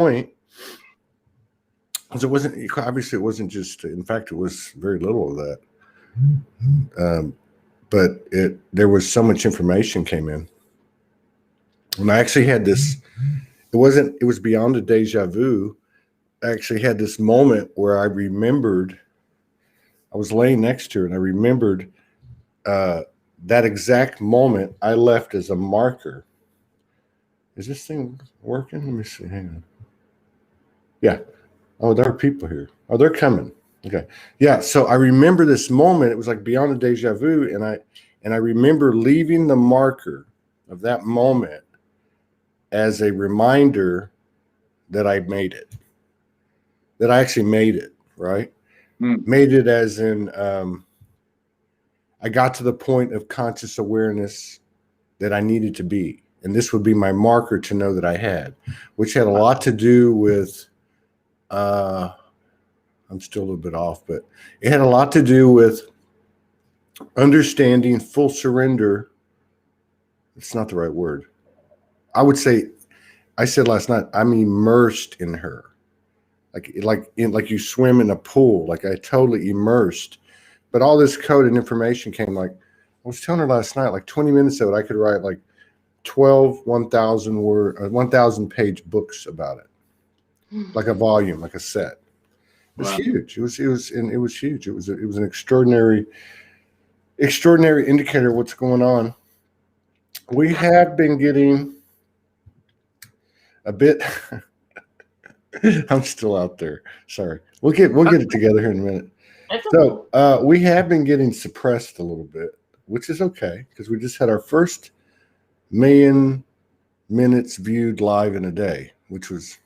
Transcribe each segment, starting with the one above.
point, because it wasn't just, in fact, it was very little of that. But there was so much information came in. And I actually had this, it was beyond a deja vu. I actually had this moment where I remembered, I was laying next to her and I remembered that exact moment I left as a marker. Is this thing working? Let me see. Hang on. Yeah. Oh, there are people here. Oh, they're coming. Okay. Yeah. So I remember this moment. It was like beyond a deja vu. And I remember leaving the marker of that moment as a reminder that I made it, that I actually made it, right? Made it as in I got to the point of conscious awareness that I needed to be. And this would be my marker to know that I had, which had a lot to do with, I'm still a little bit off, but it had a lot to do with understanding full surrender. It's not the right word. I would say, I said last night, I'm immersed in her. Like you swim in a pool, like I totally immersed. But all this code and information came, like I was telling her last night, like 20 minutes of it, I could write like 12 1,000 page books about it, like a volume, like a set. It was huge. It was huge. It was an extraordinary indicator of what's going on. We have been getting a bit. I'm still out there. Sorry. We'll get it together here in a minute. So we have been getting suppressed a little bit, which is okay because we just had our first 1 million minutes viewed live in a day, which was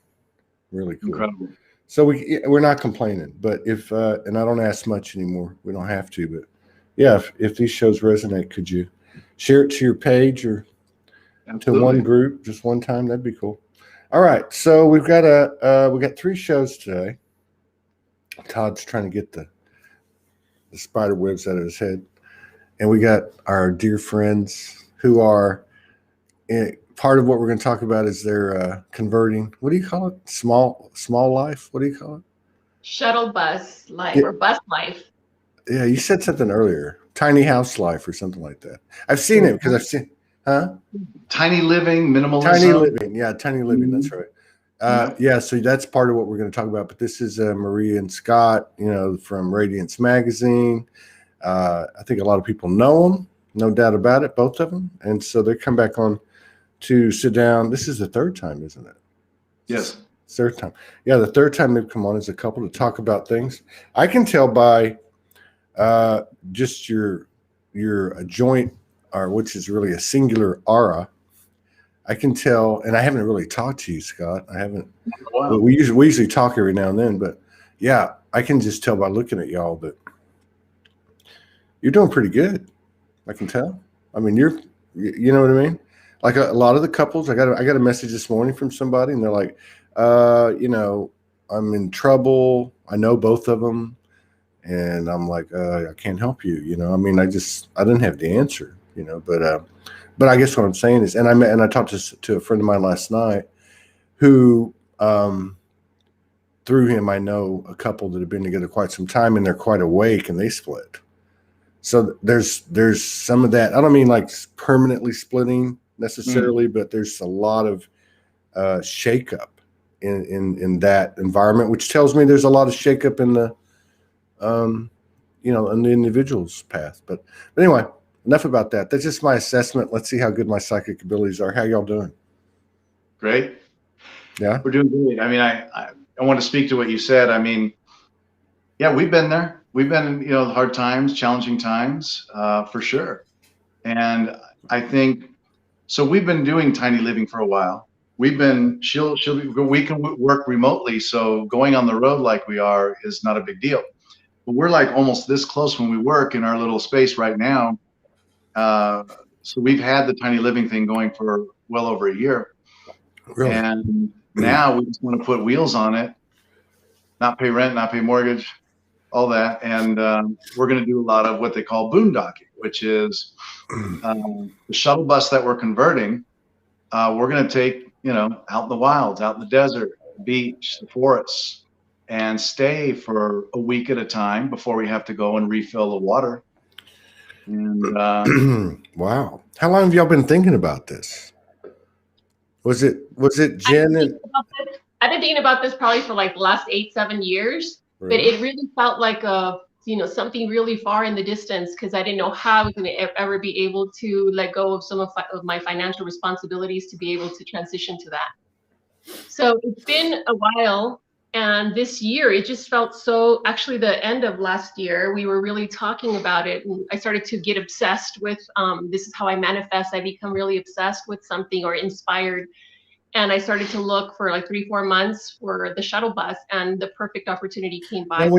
really cool. Incredible. So we're not complaining, but if and I don't ask much anymore. We don't have to, but yeah, if these shows resonate, could you share it to your page or to one group just one time? That'd be cool. All right, so we got 3 shows today. Todd's trying to get the spider webs out of his head, and we got our dear friends who are part of what we're going to talk about is their converting. What do you call it? Small life. What do you call it? Shuttle bus life or bus life. Yeah, you said something earlier. Tiny house life or something like that. I've seen it because I've seen. Huh? Tiny living, minimalism. Tiny living, yeah, tiny living. That's right. Yeah, so that's part of what we're going to talk about. But this is Maria and Scott, from Radiance Magazine. I think a lot of people know them, no doubt about it, both of them. And so they come back on to sit down. This is the 3rd time, isn't it? Yes. 3rd time. Yeah, the 3rd time they've come on as a couple to talk about things. I can tell by just your joint, or which is really a singular aura. I can tell, and I haven't really talked to you, Scott. I haven't. Wow. We usually talk every now and then, but yeah, I can just tell by looking at y'all that you're doing pretty good. I can tell. I mean, you know what I mean? Like a lot of the couples, I got a message this morning from somebody, and they're like, I'm in trouble. I know both of them, and I'm like, I can't help you. I mean, I didn't have the answer. But I guess what I'm saying is, and I talked to a friend of mine last night who, through him, I know a couple that have been together quite some time and they're quite awake and they split. So there's some of that. I don't mean like permanently splitting necessarily, but there's a lot of shakeup in that environment, which tells me there's a lot of shakeup in the, in the individual's path. But anyway. Enough about that. That's just my assessment. Let's see how good my psychic abilities are. How y'all doing? Great. Yeah, we're doing great. I mean, I want to speak to what you said. I mean, yeah, we've been there. We've been in hard times, challenging times, for sure. And I think so. We've been doing tiny living for a while. We can work remotely, so going on the road like we are is not a big deal. But we're like almost this close when we work in our little space right now. So we've had the tiny living thing going for well over a year. Really? And now we just want to put wheels on it, not pay rent, not pay mortgage, all that. And we're going to do a lot of what they call boondocking, which is the shuttle bus that we're converting. We're going to take, out in the wilds, out in the desert, the beach, the forests, and stay for a week at a time before we have to go and refill the water. And wow. How long have y'all been thinking about this? Was it Jen and I've been thinking about this probably for like the last 8-7 years, but really? it really felt like something really far in the distance, because I didn't know how I was going to ever be able to let go of some of my financial responsibilities to be able to transition to that. So it's been a while. And this year, it just felt so, actually the end of last year, we were really talking about it. And I started to get obsessed with, this is how I manifest. I become really obsessed with something or inspired. And I started to look for like 3-4 months for the shuttle bus, and the perfect opportunity came by. Now,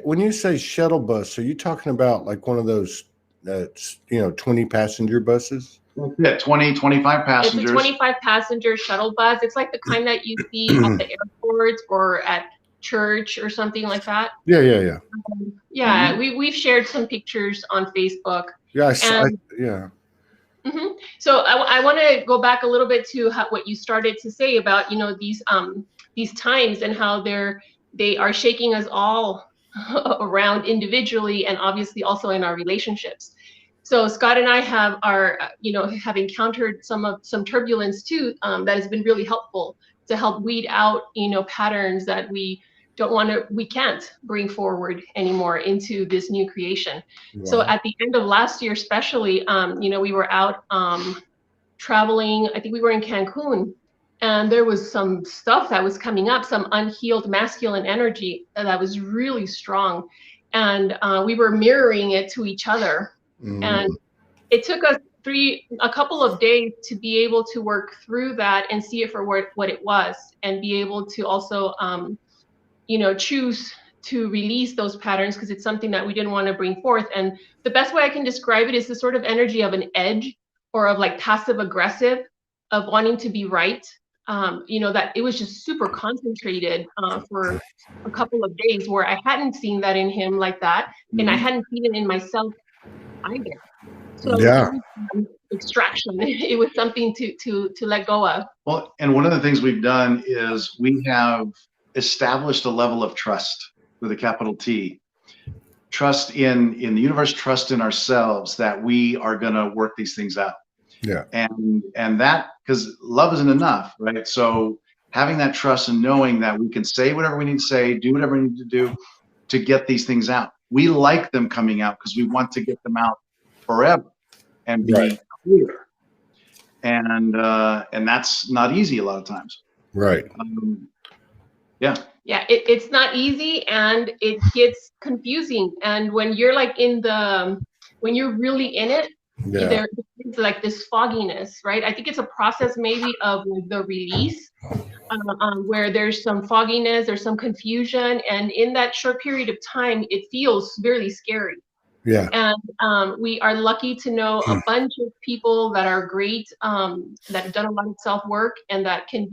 when you say shuttle bus, are you talking about like one of those, 20 passenger buses? Yeah, 20, 25 passengers. It's a 25 passenger shuttle bus. It's like the kind that you see at the airports or at church or something like that. Yeah. Yeah, we've shared some pictures on Facebook. Yeah, yeah. So I want to go back a little bit to what you started to say about these times and how they are shaking us all around individually, and obviously also in our relationships. So Scott and I have have encountered some turbulence too, that has been really helpful to help weed out patterns that we can't bring forward anymore into this new creation. Wow. So at the end of last year, especially, we were out traveling. I think we were in Cancun, and there was some stuff that was coming up, some unhealed masculine energy that was really strong, and we were mirroring it to each other. And it took us a couple of days to be able to work through that and see it for what it was, and be able to also choose to release those patterns, because it's something that we didn't want to bring forth. And the best way I can describe it is the sort of energy of an edge, or of like passive aggressive, of wanting to be right. That it was just super concentrated for a couple of days, where I hadn't seen that in him like that, and I hadn't seen it in myself either. So yeah, extraction. It was something to let go of. Well, and one of the things we've done is we have established a level of trust with a capital T. Trust in the universe, trust in ourselves that we are going to work these things out. Yeah. And that, because love isn't enough, right? So having that trust and knowing that we can say whatever we need to say, do whatever we need to do to get these things out. We like them coming out because we want to get them out forever and be clear. And that's not easy a lot of times. Right. Yeah. Yeah, it's not easy, and it gets confusing. And when you're like when you're really in it, there's like this fogginess, right? I think it's a process maybe of the release, where there's some fogginess, there's some confusion, and in that short period of time, it feels really scary. Yeah. And we are lucky to know a bunch of people that are great, that have done a lot of self-work, and that can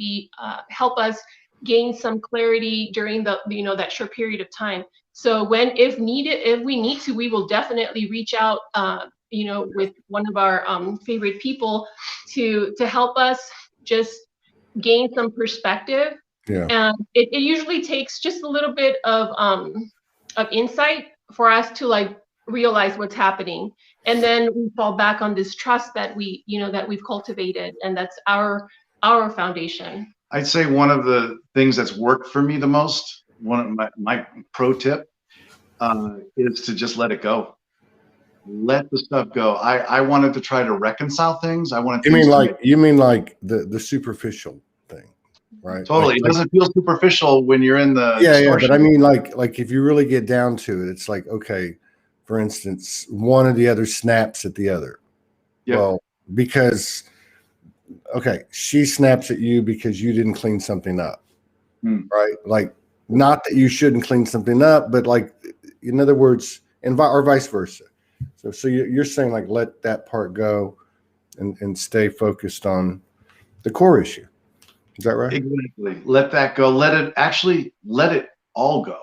help us gain some clarity during that short period of time. So if we need to, we will definitely reach out, with one of our favorite people to help us just gain some perspective. Yeah. And it usually takes just a little bit of insight for us to like realize what's happening, and then we fall back on this trust that we've cultivated, and that's our foundation. I'd say one of the things that's worked for me the most, one of my pro tip, is to just let it go. Let the stuff go. I wanted to try to reconcile things. You mean like the superficial thing, right? Totally. It doesn't feel superficial when you're in the but I mean like if you really get down to it, it's like, okay, for instance, one or the other snaps at the other. Yep. Well, because she snaps at you because you didn't clean something up, right? Like, not that you shouldn't clean something up, but like, in other words, or vice versa. So you're saying like, let that part go and stay focused on the core issue. Is that right? Exactly. Let that go. Let it all go.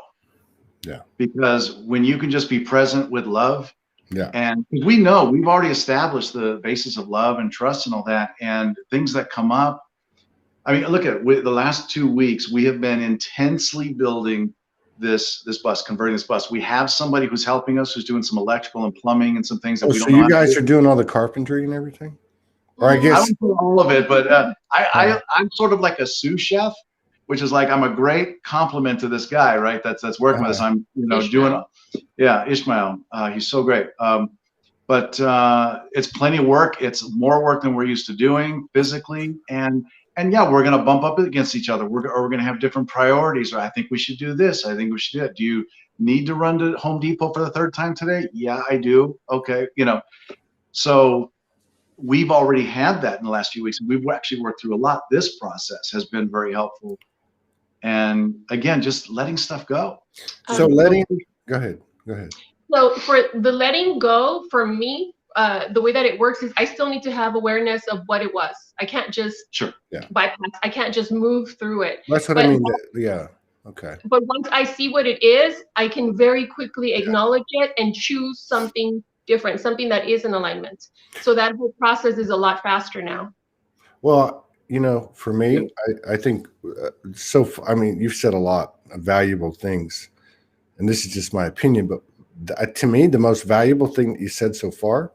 Yeah. Because when you can just be present with love, yeah, and we know we've already established the basis of love and trust and all that, and things that come up, I mean, look at it. The last 2 weeks, we have been intensely building this bus, converting this bus. We have somebody who's helping us, who's doing some electrical and plumbing and some things that Oh, we so don't know how you to guys do. are doing all the carpentry and everything? Or I Mm. I guess, won't do all of it, but I'm sort of like a sous chef, which is like I'm a great compliment to this guy, right? That's working with us. I'm Ishmael. Ishmael. He's so great. But it's plenty of work. It's more work than we're used to doing physically, and yeah, we're gonna bump up against each other. We're gonna have different priorities. Or I think we should do this. I think we should do that. Do you need to run to Home Depot for the 3rd time today? Yeah, I do. Okay, so we've already had that in the last few weeks. We've actually worked through a lot. This process has been very helpful. And again, just letting stuff go. so go ahead. So for the letting go, for me, the way that it works is I still need to have awareness of what it was. I can't just bypass. I can't just move through it. That's what I mean. Yeah. Okay. But once I see what it is, I can very quickly acknowledge it and choose something different, something that is in alignment. So that whole process is a lot faster now. Well, for me, I think I mean, you've said a lot of valuable things, and this is just my opinion, but to me, the most valuable thing that you said so far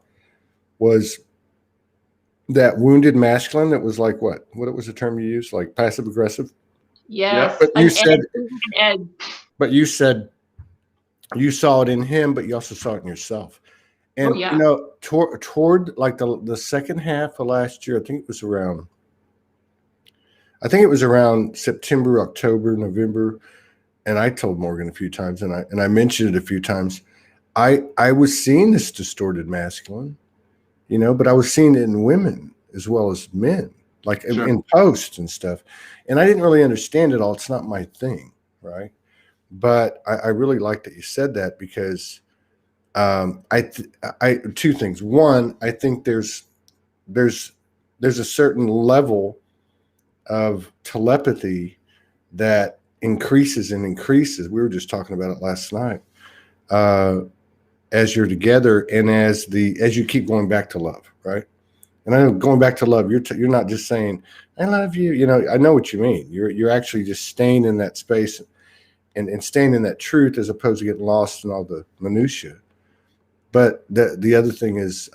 was that wounded masculine. That was like what was the term you used? Like passive aggressive. Yes. But you said, Ed. but you said you saw it in him, but you also saw it in yourself. And toward like the second half of last year, I think it was around September, October, November. And I told Morgan a few times, and I mentioned it a few times. I was seeing this distorted masculine, but I was seeing it in women as well as men, like in posts and stuff. And I didn't really understand it all. It's not my thing, right? But I really like that you said that, because two things. One, I think there's a certain level of telepathy that increases and increases. We were just talking about it last night. As you're together, and as you keep going back to love, right? And I know going back to love, you're not just saying I love you. I know what you mean. You're actually just staying in that space and staying in that truth, as opposed to getting lost in all the minutia. But the other thing is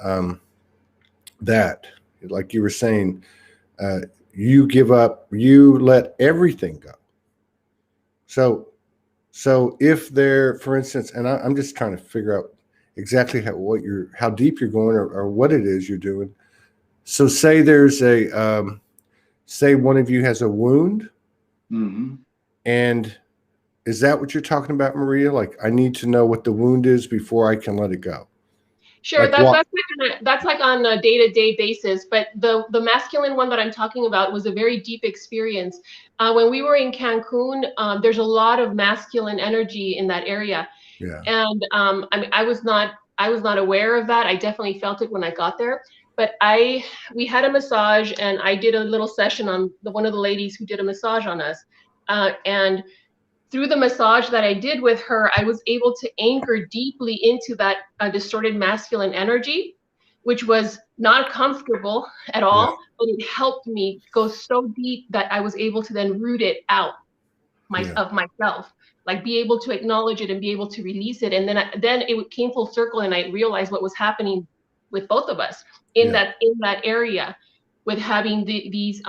that, like you were saying, you give up, you let everything go. So if there, for instance, and I'm just trying to figure out exactly how deep you're going, or what it is you're doing. So say there's say one of you has a wound, and is that what you're talking about, Maria? Like, I need to know what the wound is before I can let it go. Sure, that's like on a day-to-day basis. But the masculine one that I'm talking about was a very deep experience. When we were in Cancun, there's a lot of masculine energy in that area. Yeah. And I mean, I was not aware of that. I definitely felt it when I got there. But we had a massage, and I did a little session on one of the ladies who did a massage on us, and through the massage that I did with her, I was able to anchor deeply into that distorted masculine energy, which was not comfortable at all, but it helped me go so deep that I was able to then root it out of myself, like be able to acknowledge it and be able to release it. And then it came full circle, and I realized what was happening with both of us in that area, with having these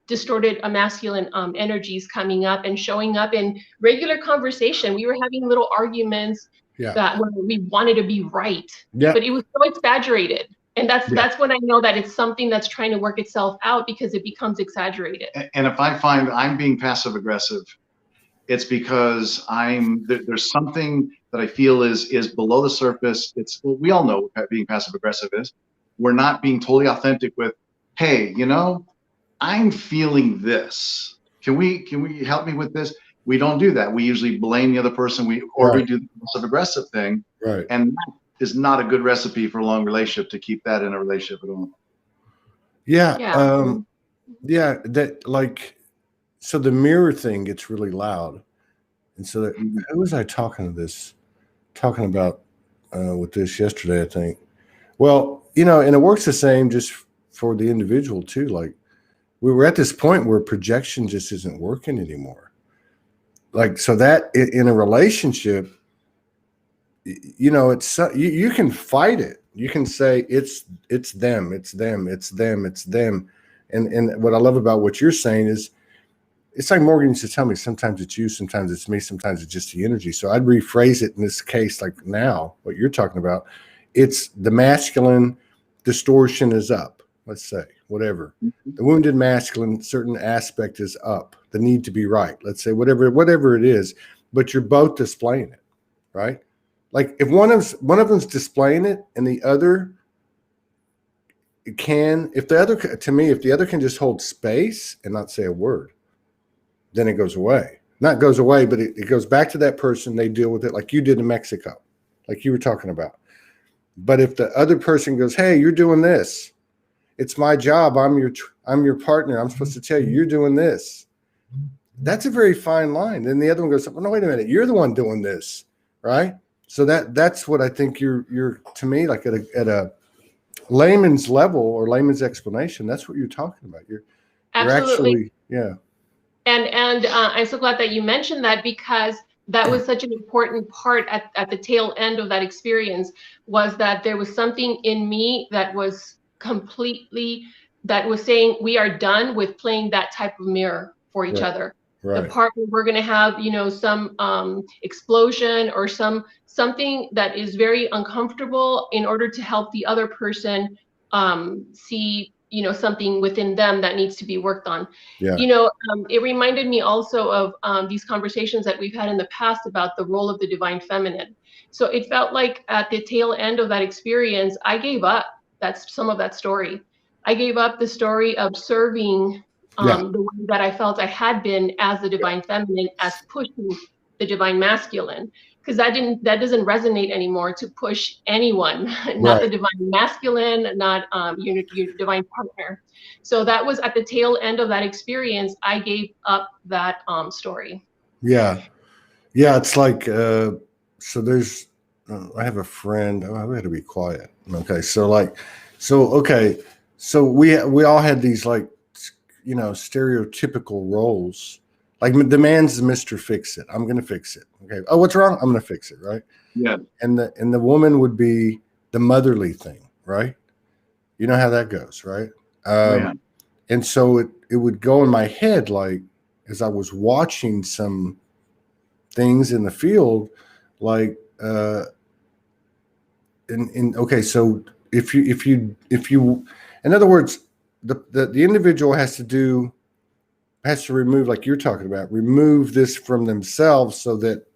distorted masculine energies coming up and showing up in regular conversation. We were having little arguments that where we wanted to be right, but it was so exaggerated. And that's when I know that it's something that's trying to work itself out, because it becomes exaggerated. And if I find I'm being passive aggressive, it's because there's something that I feel is below the surface. We all know what being passive aggressive is. We're not being totally authentic with, hey, I'm feeling this. Can we help me with this? We don't do that. We usually blame the other person. We do the passive aggressive thing. Right. And that is not a good recipe for a long relationship, to keep that in a relationship at all. Yeah. That, like, so the mirror thing gets really loud. And so who was I talking about with this yesterday, I think. Well, and it works the same just for the individual too. Like, we were at this point where projection just isn't working anymore. Like, so that in a relationship, you know, it's you can fight it. You can say it's them, it's them, it's them, it's them. And what I love about what you're saying is, it's like Morgan used to tell me, sometimes it's you, sometimes it's me, sometimes it's just the energy. So I'd rephrase it in this case, like now, what you're talking about, it's the masculine distortion is up, let's say, whatever. The wounded masculine certain aspect is up, the need to be right, let's say, whatever it is, but you're both displaying it, right? Like if one of them's displaying it and the other can, if the other can just hold space and not say a word, then it goes away. Not goes away, but it goes back to that person. They deal with it like you did in Mexico, like you were talking about. But if the other person goes, hey, you're doing this. It's my job. I'm your partner. I'm supposed to tell you, you're doing this. That's a very fine line. Then the other one goes, well, no, wait a minute. You're the one doing this, right? So that's what I think you're to me, like at a layman's level or layman's explanation, that's what you're talking about. You're Absolutely. actually, yeah. And I'm so glad that you mentioned that, because that was such an important part at the tail end of that experience, was that there was something in me that was saying, we are done with playing that type of mirror for each other. Right. The part where we're going to have, you know, some explosion or something that is very uncomfortable in order to help the other person see, you know, something within them that needs to be worked on. Yeah. You know, it reminded me also of these conversations that we've had in the past about the role of the divine feminine. So it felt like at the tail end of that experience, I gave up. That's some of that story. I gave up the story of serving the way that I felt I had been as the divine feminine, as pushing the divine masculine, because that doesn't resonate anymore to push anyone, not the divine masculine, not your divine partner. So that was at the tail end of that experience. I gave up that story. Yeah. It's like so there's I have a friend. Oh, I got to be quiet. Okay, so we all had these, like, you know, stereotypical roles. Like the man's Mr. Fix It. I'm gonna fix it. Okay. Oh, what's wrong? I'm gonna fix it. Right. Yeah. And the woman would be the motherly thing. Right. You know how that goes, right? And so it would go in my head, like, as I was watching some things in the field, like okay, so if you in other words, the individual has to remove, like you're talking about, remove this from themselves, so that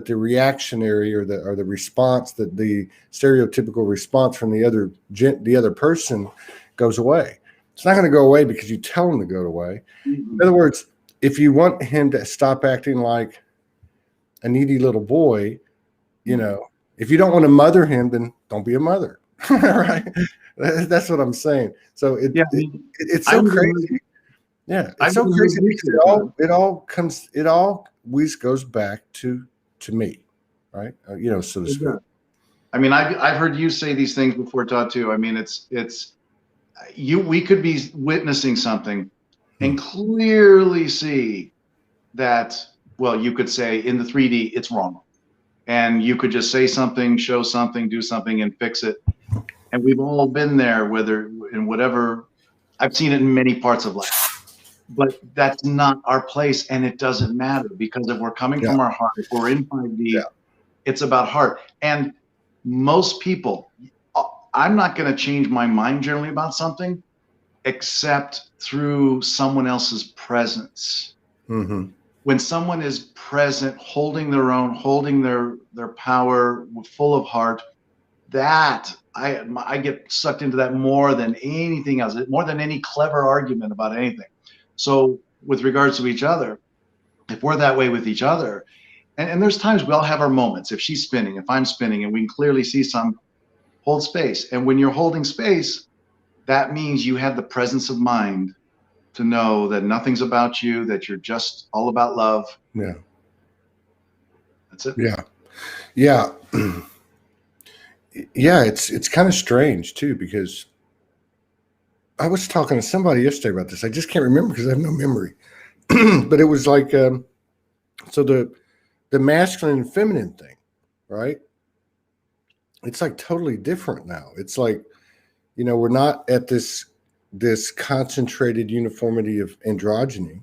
the reactionary or the response, that the stereotypical response from the other person goes away. It's not going to go away because you tell him to go away. In other words, if you want him to stop acting like a needy little boy, you know, if you don't want to mother him, then don't be a mother. Right? That's what I'm saying. So it's so crazy. Yeah, it's so crazy because it always goes back to me, right? You know, so to speak. I mean, I've heard you say these things before, Todd, too. I mean, we could be witnessing something and clearly see that, well, you could say in the 3D, it's wrong. And you could just say something, show something, do something, and fix it. And we've all been there, whether in whatever, I've seen it in many parts of life. But that's not our place, and it doesn't matter, because if we're coming from our heart, if we're in 5D, it's about heart. And most people, I'm not going to change my mind generally about something except through someone else's presence. Mm-hmm. When someone is present, holding their own, holding their power, full of heart, that I get sucked into that more than anything else, more than any clever argument about anything. So with regards to each other, if we're that way with each other, and there's times we all have our moments. If she's spinning, if I'm spinning, and we can clearly see some, hold space. And when you're holding space, that means you have the presence of mind to know that nothing's about you, that you're just all about love. Yeah. That's it. Yeah. Yeah. Yeah. It's kind of strange too, because I was talking to somebody yesterday about this. I just can't remember because I have no memory. But it was like, so the masculine and feminine thing, right? It's like totally different now. It's like, we're not at this concentrated uniformity of androgyny,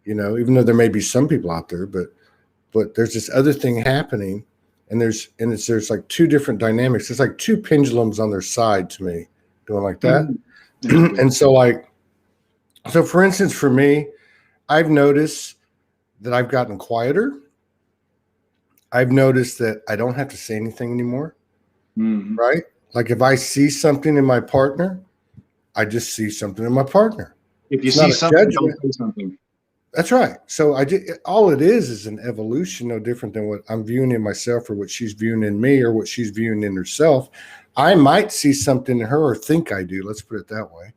even though there may be some people out there, but there's this other thing happening, and there's like two different dynamics. It's like two pendulums on their side to me, doing like that. Mm-hmm. And so for instance, for me, I've noticed that I've gotten quieter. I've noticed that I don't have to say anything anymore. Mm-hmm. Right? Like if I see something in my partner, I just see something in my partner. If you see something, don't say something. That's right. So all it is an evolution, no different than what I'm viewing in myself or what she's viewing in me or what she's viewing in herself. I might see something in her or think I do. Let's put it that way.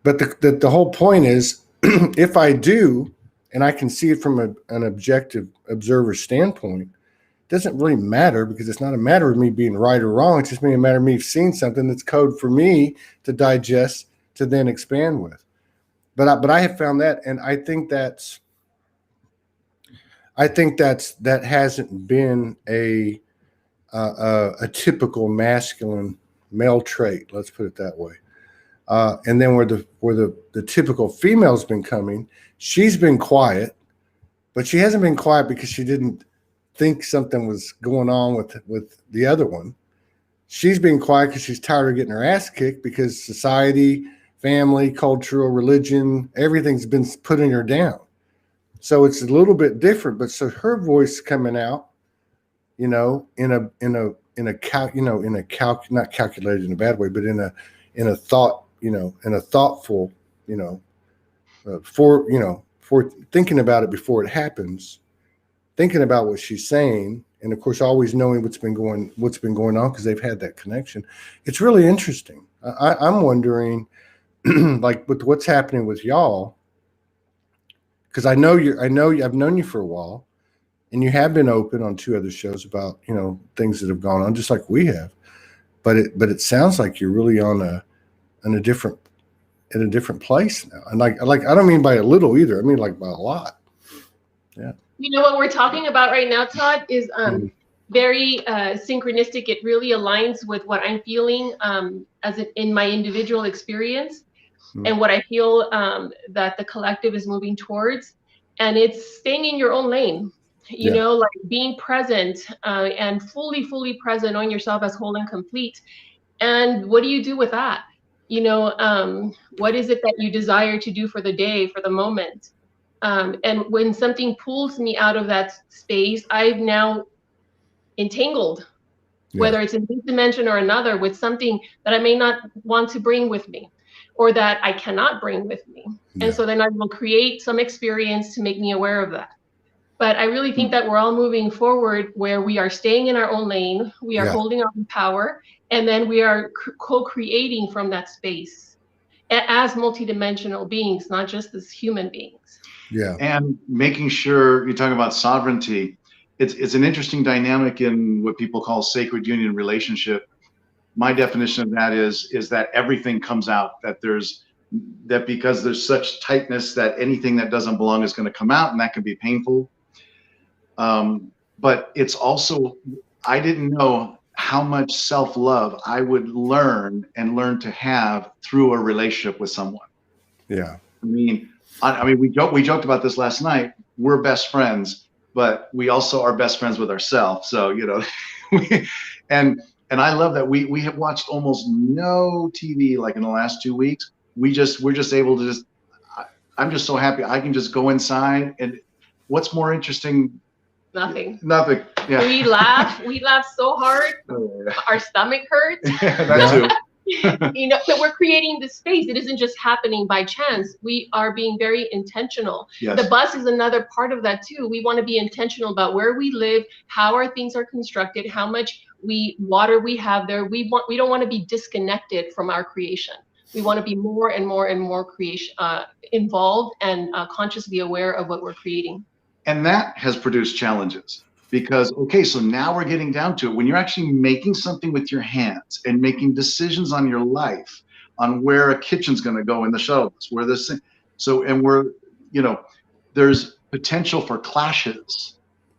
But the whole point is, if I do, and I can see it from an objective observer standpoint, it doesn't really matter, because it's not a matter of me being right or wrong. It's just a matter of me seeing something that's code for me to digest, to then expand with. But I have found that, and I think that hasn't been a typical masculine male trait. Let's put it that way. And then where the typical female's been coming, she's been quiet, but she hasn't been quiet because she didn't think something was going on with the other one. She's been quiet because she's tired of getting her ass kicked, because society, family, cultural, religion, everything's been putting her down. So it's a little bit different. But so her voice coming out, in a not calculated in a bad way, but in a thought, in a thoughtful, for thinking about it before it happens, thinking about what she's saying, and of course always knowing what's been going on, because they've had that connection. It's really interesting. I'm wondering, like with what's happening with y'all, because I've known you for a while, and you have been open on 2 other shows about things that have gone on, just like we have. But it sounds like you're really in a different place now. And like I don't mean by a little either. I mean like by a lot. Yeah. What we're talking about right now, Todd, is very synchronistic. It really aligns with what I'm feeling in my individual experience, and what I feel that the collective is moving towards. And it's staying in your own lane, like being present and fully present on yourself as whole and complete. And what do you do with that? What is it that you desire to do for the day, for the moment? And when something pulls me out of that space, I've now entangled, whether it's in this dimension or another, with something that I may not want to bring with me, or that I cannot bring with me. And so then I will create some experience to make me aware of that. But I really think that we're all moving forward where we are staying in our own lane, we are holding our own power, and then we are co-creating from that space as multidimensional beings, not just as human beings. Yeah. And making sure, you're talking about sovereignty, it's an interesting dynamic in what people call sacred union relationship. My definition of that is that everything comes out, that because there's such tightness that anything that doesn't belong is going to come out, and that can be painful. But it's also, I didn't know how much self-love I would learn to have through a relationship with someone. Yeah. I mean, we joked about this last night. We're best friends, but we also are best friends with ourselves. So, and I love that we have watched almost no TV like in the last 2 weeks. We're just able to I'm just so happy I can just go inside, and what's more interesting? Nothing. Yeah. We laugh so hard. Our stomach hurts. Yeah, that too. So we're creating this space. It isn't just happening by chance. We are being very intentional. Yes. The bus is another part of that too. We want to be intentional about where we live, how our things are constructed, how much water we have there. We don't want to be disconnected from our creation. We want to be more and more and more involved and consciously aware of what we're creating. And that has produced challenges, because, okay, so now we're getting down to it. When you're actually making something with your hands and making decisions on your life, on where a kitchen's going to go in the shuttle bus, where this thing. So, and we're, you know, there's potential for clashes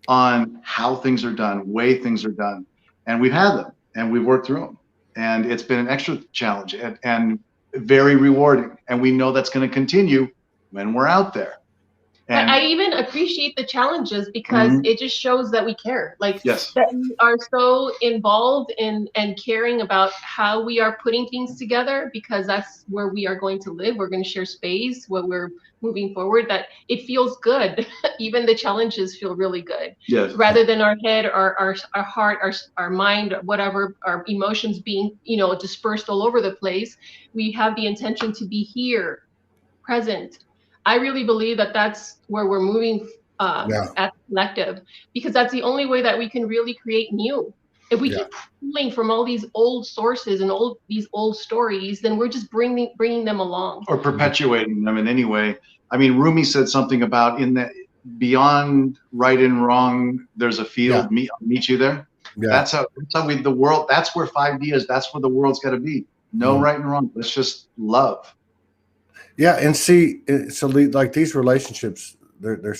on how things are done, way things are done. And we've had them and we've worked through them. And it's been an extra challenge and very rewarding. And we know that's going to continue when we're out there. And I even appreciate the challenges because it just shows that we care. Like that we are so involved in and caring about how we are putting things together, because that's where we are going to live. We're going to share space when we're moving forward, that it feels good. Even the challenges feel really good. Yes. Rather than our head, our heart, our mind, whatever, our emotions being, you know, dispersed all over the place. We have the intention to be here, present. I really believe that that's where we're moving at the collective, because that's the only way that we can really create new. If we keep pulling from all these old sources and these old stories, then we're just bringing them along. Or perpetuating them in any way. I mean, Rumi said something about in that beyond right and wrong, there's a field, I'll meet you there. Yeah. That's how the world, that's where 5D is. That's where the world's got to be. No right and wrong. It's just love. Yeah, and see, so like these relationships, they're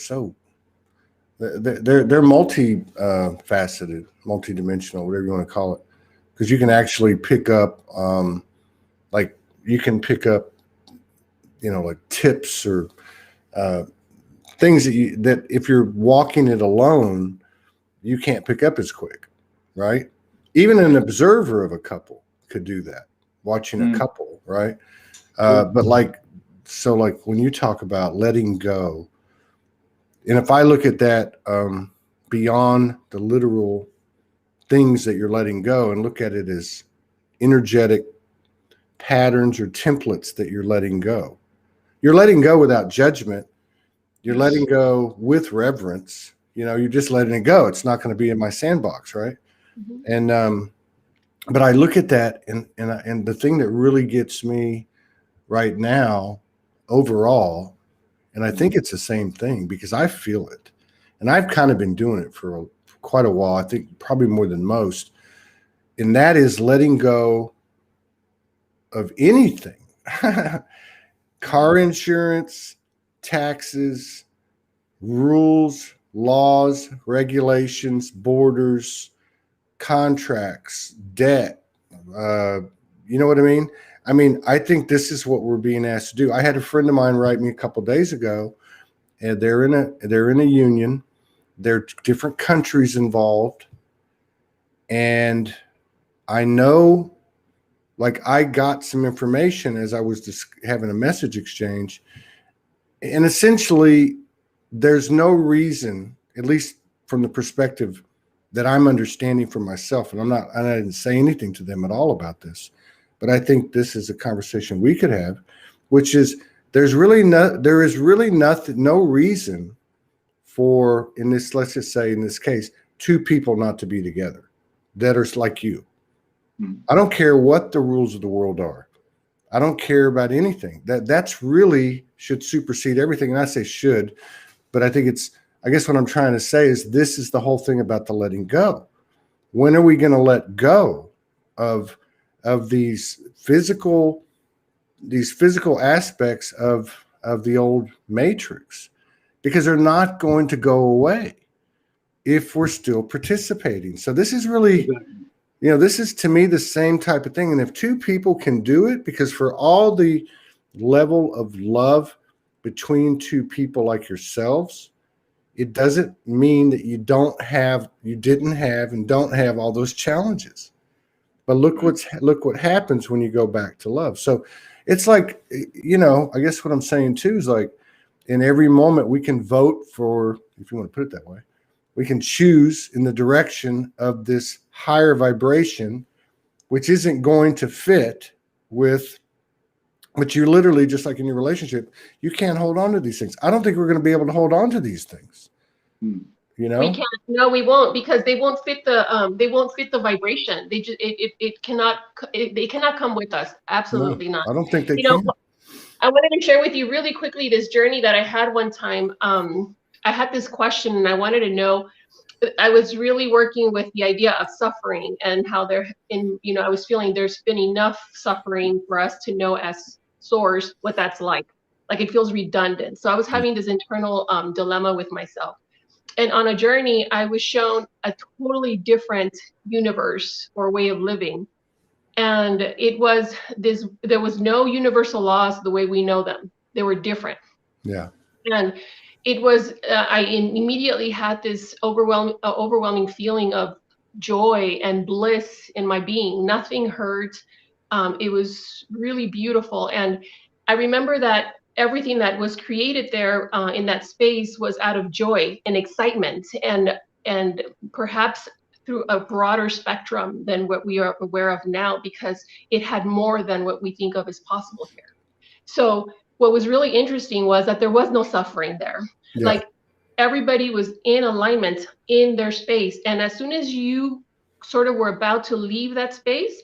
multi-faceted, multi-dimensional, whatever you want to call it, because you can actually pick up, like you can pick up, you know, like tips or things that if you're walking it alone, you can't pick up as quick, right? Even an observer of a couple could do that, watching a couple, right? But like. So like when you talk about letting go, and if I look at that beyond the literal things that you're letting go and look at it as energetic patterns or templates that you're letting go without judgment. You're letting go with reverence. You know, you're just letting it go. It's not going to be in my sandbox, right? And but I look at that and the thing that really gets me right now overall, and I think it's the same thing because I feel it, and I've kind of been doing it for quite a while. I think probably more than most, and that is letting go of anything. Car insurance, taxes, rules, laws, regulations, borders, contracts, debt. You know what I mean? I mean, I think this is what we're being asked to do. I had a friend of mine write me a couple of days ago, and they're in a union. There are different countries involved, and I know, like, I got some information as I was just having a message exchange, and essentially, there's no reason, at least from the perspective that I'm understanding for myself, and I didn't say anything to them at all about this. But I think this is a conversation we could have, which is there is really no reason for, in this, let's just say in this case, two people not to be together that are like you. I don't care what the rules of the world are. I don't care about anything. That's really should supersede everything. And I say should, but I think I guess what I'm trying to say is this is the whole thing about the letting go. When are we going to let go of these physical aspects of the old matrix, because they're not going to go away if we're still participating. So this is really, you know, this is to me the same type of thing. And if two people can do it, because for all the level of love between two people like yourselves, it doesn't mean that you didn't have and don't have all those challenges. But look what happens when you go back to love. So it's like, you know, I guess what I'm saying too is like in every moment we can vote for, if you want to put it that way, we can choose in the direction of this higher vibration, which isn't going to fit with, but you literally, just like in your relationship, you can't hold on to these things. I don't think we're going to be able to hold on to these things. You know, we can't. No, we won't, because they won't fit the vibration. They cannot come with us. Absolutely not. I don't think they can. Know, I wanted to share with you really quickly this journey that I had one time. I had this question and I wanted to know, I was really working with the idea of suffering and how I was feeling there's been enough suffering for us to know as source what that's like. Like it feels redundant. So I was having this internal dilemma with myself. And on a journey, I was shown a totally different universe or way of living. And there was no universal laws the way we know them. They were different. Yeah. And it was, I immediately had this overwhelming feeling of joy and bliss in my being. Nothing hurt. It was really beautiful. And I remember that everything that was created there in that space was out of joy and excitement, and perhaps through a broader spectrum than what we are aware of now, because it had more than what we think of as possible here. So what was really interesting was that there was no suffering there. Yeah. Like everybody was in alignment in their space. And as soon as you sort of were about to leave that space,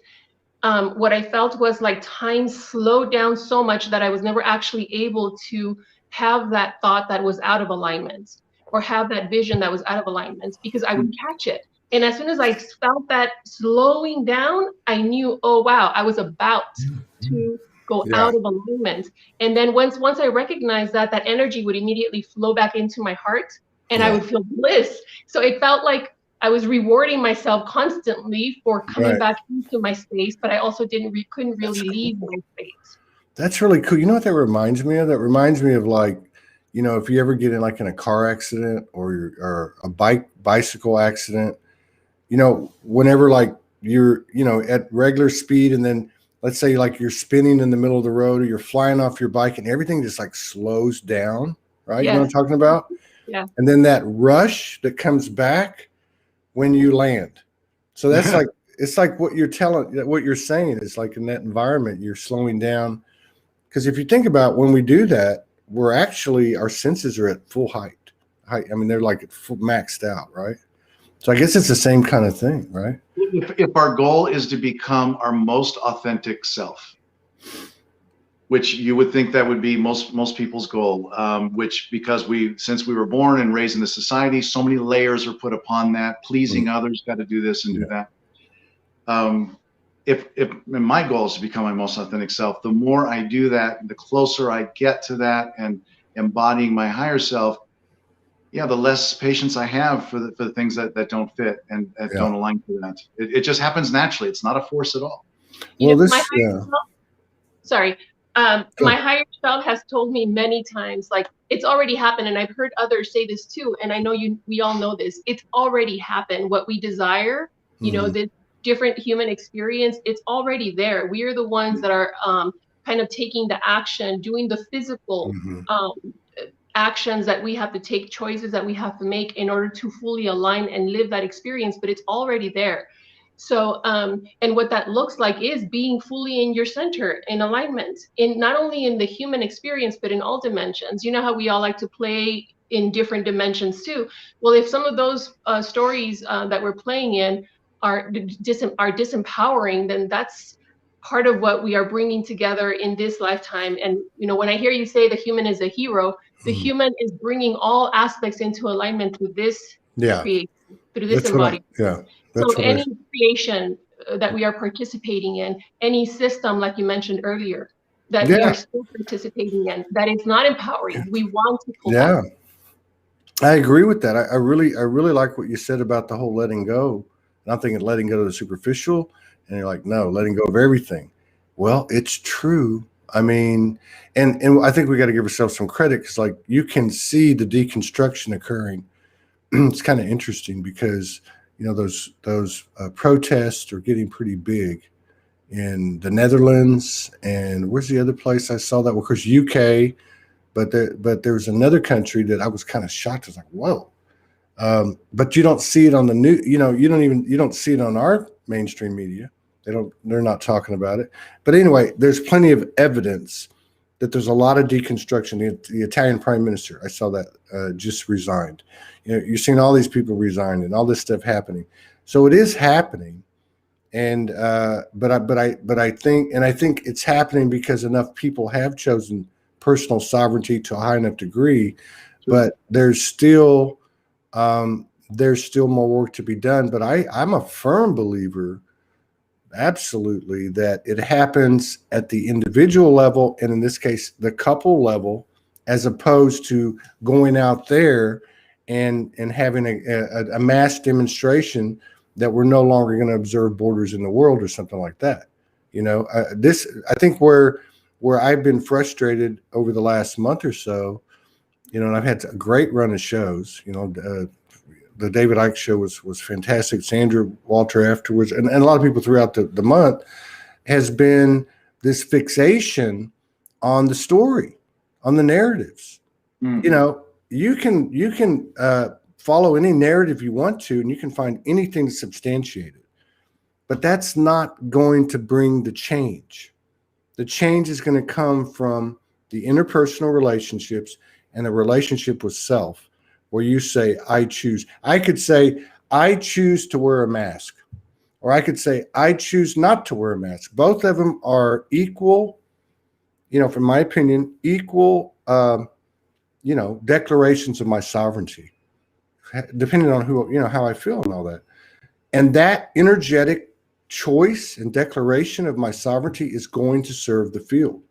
what I felt was like time slowed down so much that I was never actually able to have that thought that was out of alignment, or have that vision that was out of alignment, because I would catch it. And as soon as I felt that slowing down, I knew, oh, wow, I was about to go out of alignment. And then once I recognized that, that energy would immediately flow back into my heart, and I would feel bliss. So it felt like I was rewarding myself constantly for coming back into my space, but I also couldn't really leave my space. That's really cool. You know what that reminds me of? That reminds me of, like, you know, if you ever get in like in a car accident or a bicycle accident, you know, whenever like you're, you know, at regular speed, and then let's say like you're spinning in the middle of the road, or you're flying off your bike, and everything just like slows down, right? Yes. You know what I'm talking about? Yeah. And then that rush that comes back when you land. So that's like, it's like what you're saying is like in that environment, you're slowing down. Because if you think about when we do that, we're actually, our senses are at full height. I mean, they're like at full, maxed out, right? So I guess it's the same kind of thing, right? If our goal is to become our most authentic self, which you would think that would be most people's goal, which because since we were born and raised in the society, so many layers are put upon that. Pleasing others, got to do this and do that. If my goal is to become my most authentic self, the more I do that, the closer I get to that and embodying my higher self, the less patience I have for the things that don't fit and don't align to that. It just happens naturally. It's not a force at all. Well, my higher self has told me many times, like, it's already happened. And I've heard others say this too. And I know we all know this. It's already happened. What we desire, you know, this different human experience, it's already there. We are the ones that are kind of taking the action, doing the physical actions that we have to take, choices that we have to make in order to fully align and live that experience, but it's already there. So, and what that looks like is being fully in your center, in alignment, in not only in the human experience, but in all dimensions. You know how we all like to play in different dimensions too. Well, if some of those stories that we're playing in are disempowering, then that's part of what we are bringing together in this lifetime. And, you know, when I hear you say the human is a hero, the human is bringing all aspects into alignment with this creation, through this embodiment. So any creation that we are participating in, any system, like you mentioned earlier, that we are still participating in, that is not empowering, we want to pull back. I agree with that. I really like what you said about the whole letting go. And I'm thinking letting go of the superficial, and you're like, no, letting go of everything. Well, it's true. I mean, and I think we got to give ourselves some credit, because like you can see the deconstruction occurring. It's kind of interesting because, you know, those protests are getting pretty big in the Netherlands, and where's the other place I saw that? Well, of course, UK, but there's another country that I was kind of shocked. I was like, whoa. But you don't see it on the new, you know, you don't see it on our mainstream media. They're not talking about it. But anyway, there's plenty of evidence that there's a lot of deconstruction. The Italian prime minister, I saw that, just resigned. You know, you're seeing all these people resign and all this stuff happening. So it is happening. And, but I think it's happening because enough people have chosen personal sovereignty to a high enough degree, but there's still there's still more work to be done. But I'm a firm believer, absolutely, that it happens at the individual level, and in this case, the couple level, as opposed to going out there and having a mass demonstration that we're no longer going to observe borders in the world or something like that. You know, I think where I've been frustrated over the last month or so, you know, and I've had a great run of shows, you know, the David Icke show was fantastic. Sandra Walter afterwards, and a lot of people throughout the month, has been this fixation on the story, on the narratives. Mm. You know, you can follow any narrative you want to, and you can find anything to substantiate it. But that's not going to bring the change. The change is going to come from the interpersonal relationships and the relationship with self, where you say, I choose. I could say, I choose to wear a mask. Or I could say, I choose not to wear a mask. Both of them are equal, you know, from my opinion, equal, you know, declarations of my sovereignty, depending on who, you know, how I feel and all that. And that energetic choice and declaration of my sovereignty is going to serve the field.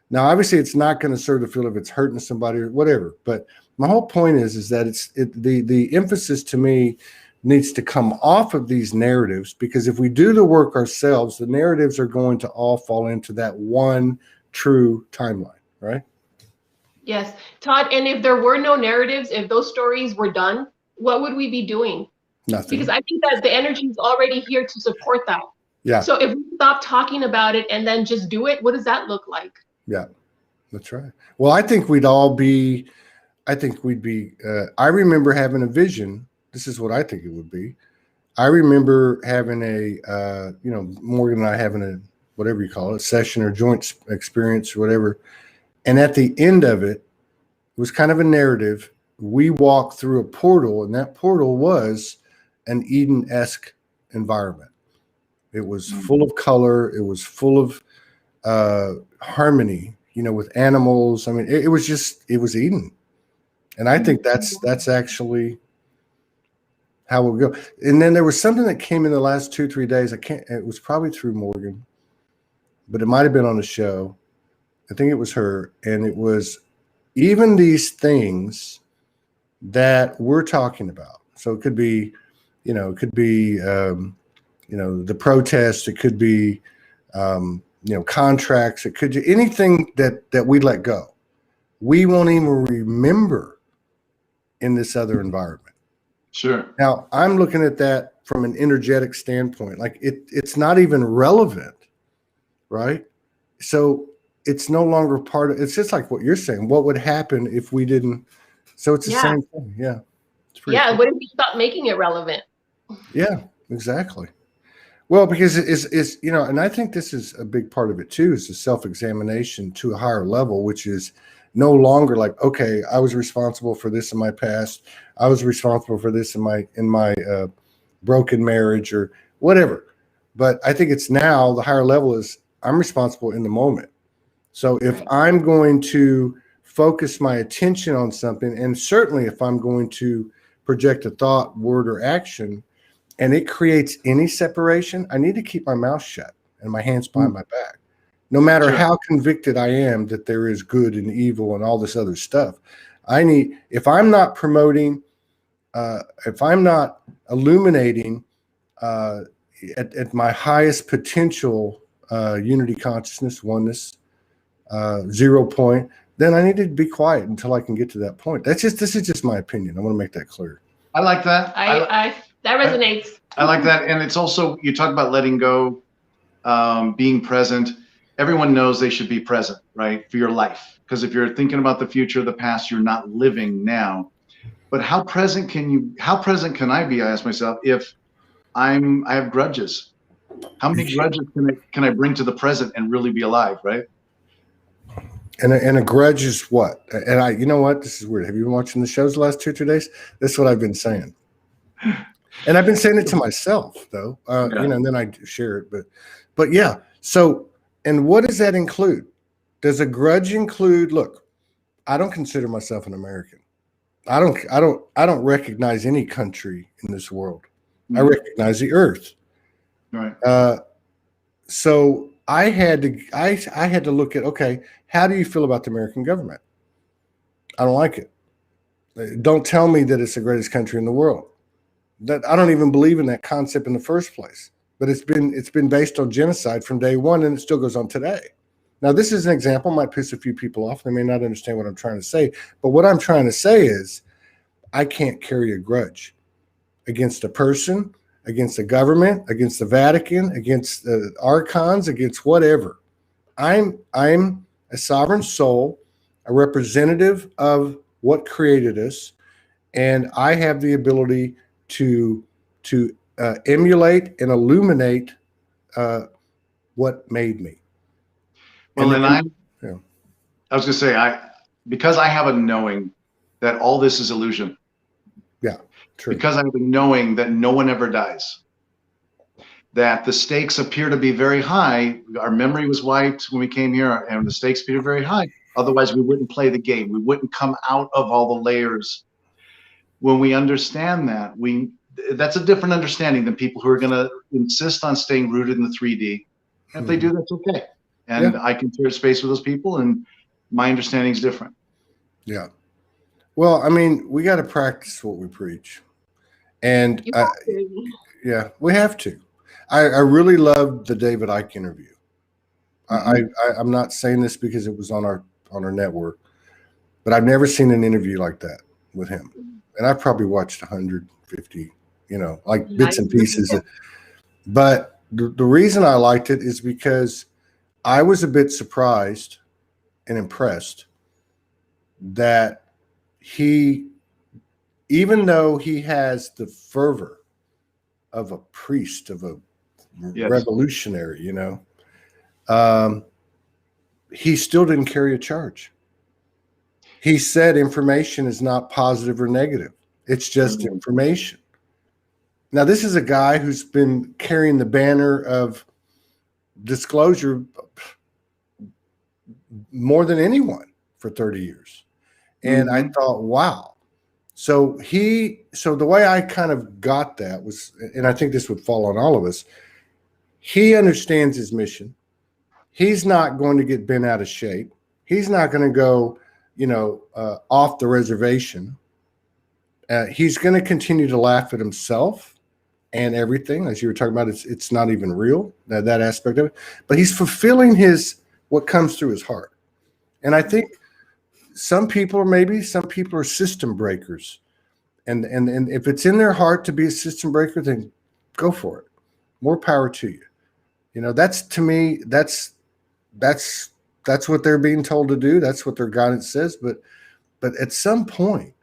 Now, obviously, it's not going to serve the field if it's hurting somebody or whatever. But my whole point is that the emphasis to me needs to come off of these narratives, because if we do the work ourselves, the narratives are going to all fall into that one true timeline, right? Yes, Todd. And if there were no narratives, if those stories were done, what would we be doing? Nothing. Because I think that the energy is already here to support that. Yeah. So if we stop talking about it and then just do it, what does that look like? Yeah, that's right. Well, I think we'd be, I remember having a vision. This is what I think it would be. I remember having you know, Morgan and I having a, whatever you call it, session or joint experience or whatever. And at the end of it, it was kind of a narrative. We walked through a portal, and that portal was an Eden-esque environment. It was full of color. It was full of harmony, you know, with animals. I mean, it was Eden. And I think that's actually how we'll go. And then there was something that came in the last 2-3 days. It was probably through Morgan, but it might've been on the show. I think it was her. And it was even these things that we're talking about. So it could be, you know, you know, the protest, it could be, you know, contracts, it could be anything that we let go. We won't even remember in this other environment. Sure. Now, I'm looking at that from an energetic standpoint. Like it's not even relevant, right? So it's no longer part of, it's just like what you're saying. What would happen if we didn't? So it's the same thing. Yeah. Yeah. Cool. What if we stop making it relevant? Yeah, exactly. Well, because it's you know, and I think this is a big part of it too, is the self-examination to a higher level, which is no longer like, okay, I was responsible for this in my past. I was responsible for this in my broken marriage or whatever. But I think it's now the higher level is I'm responsible in the moment. So if I'm going to focus my attention on something, and certainly if I'm going to project a thought, word, or action, and it creates any separation, I need to keep my mouth shut and my hands behind my back. No matter how convicted I am that there is good and evil and all this other stuff, if I'm not promoting, if I'm not illuminating at my highest potential unity consciousness, oneness, 0 point, then I need to be quiet until I can get to that point. This is just my opinion. I want to make that clear. I like that. That resonates. I like that. And it's also, you talk about letting go, being present. Everyone knows they should be present, right? For your life. Because if you're thinking about the future, the past, you're not living now. But how present can I be, I ask myself, if I have grudges? How many grudges can I bring to the present and really be alive, right? And a grudge is what? And you know what? This is weird. Have you been watching the shows the last 2 or 3 days? That's what I've been saying. And I've been saying it to myself, though, you know, and then I share it. But yeah. So, and what does that include? Does a grudge include? Look, I don't consider myself an American. I don't recognize any country in this world. I recognize the earth. Right. So I had to look at, okay, how do you feel about the American government? I don't like it. Don't tell me that it's the greatest country in the world. That I don't even believe in that concept in the first place. But it's been based on genocide from day one, and it still goes on today. Now, this is an example, might piss a few people off. They may not understand what I'm trying to say. But what I'm trying to say is I can't carry a grudge against a person, against the government, against the Vatican, against the archons, against whatever. I'm a sovereign soul, a representative of what created us, and I have the ability to emulate and illuminate what made me. Well, and I yeah. was going to say, because I have a knowing that all this is illusion. Yeah, true. Because I have a knowing that no one ever dies. That the stakes appear to be very high. Our memory was wiped when we came here, and the stakes appear very high. Otherwise, we wouldn't play the game. We wouldn't come out of all the layers. When we understand that, that's a different understanding than people who are going to insist on staying rooted in the 3D. And if they do, that's okay. And Yeah. I can share space with those people, and my understanding is different. Yeah. Well, I mean, we got to practice what we preach. And yeah, we have to. I really loved the David Icke interview. I'm not saying this because it was on our network, but I've never seen an interview like that with him. And I've probably watched 150, like bits and pieces. But the reason I liked it is because I was a bit surprised and impressed that he, even though he has the fervor of a priest, of a revolutionary, he still didn't carry a charge. He said information is not positive or negative. It's just information. Now, this is a guy who's been carrying the banner of disclosure more than anyone for 30 years. And I thought, wow. So the way I kind of got that was, and I think this would fall on all of us, he understands his mission. He's not going to get bent out of shape. He's not going to go, off the reservation. He's going to continue to laugh at himself and everything, as you were talking about. It's not even real, that aspect of it. But he's fulfilling what comes through his heart. And I think some people are system breakers, and if it's in their heart to be a system breaker, then go for it. More power to you. That's, to me, that's what they're being told to do. That's what their guidance says. But at some point,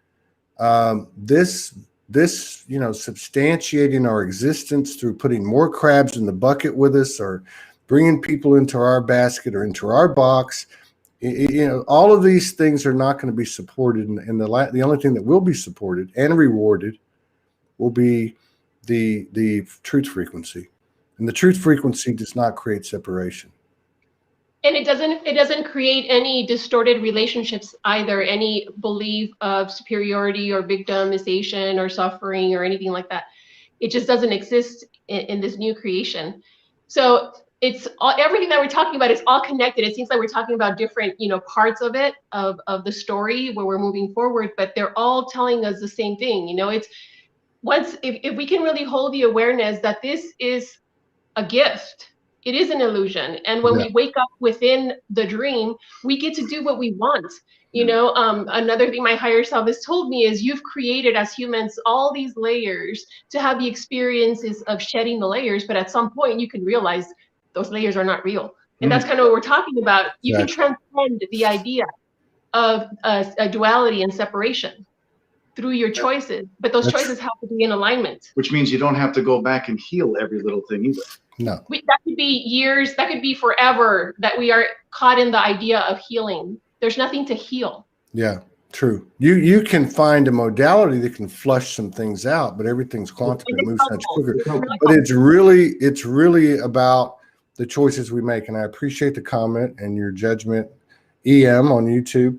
this substantiating our existence through putting more crabs in the bucket with us, or bringing people into our basket or into our box, all of these things are not going to be supported. And the only thing that will be supported and rewarded will be the truth frequency. And the truth frequency does not create separation. And it doesn't create any distorted relationships either, any belief of superiority or victimization or suffering or anything like that. It just doesn't exist in this new creation. So it's everything that we're talking about is all connected. It seems like we're talking about different, parts of it, of the story where we're moving forward, but they're all telling us the same thing. It's if we can really hold the awareness that this is a gift. It is an illusion. And when we wake up within the dream, we get to do what we want. Another thing my higher self has told me is you've created as humans all these layers to have the experiences of shedding the layers. But at some point you can realize those layers are not real. And that's kind of what we're talking about. You can transcend the idea of a duality and separation through your choices, but those choices have to be in alignment. Which means you don't have to go back and heal every little thing either. No. That could be years, that could be forever that we are caught in the idea of healing. There's nothing to heal. Yeah, true. You can find a modality that can flush some things out, but everything's quantum. It moves much quicker. But it's really about the choices we make. And I appreciate the comment and your judgment, EM on YouTube.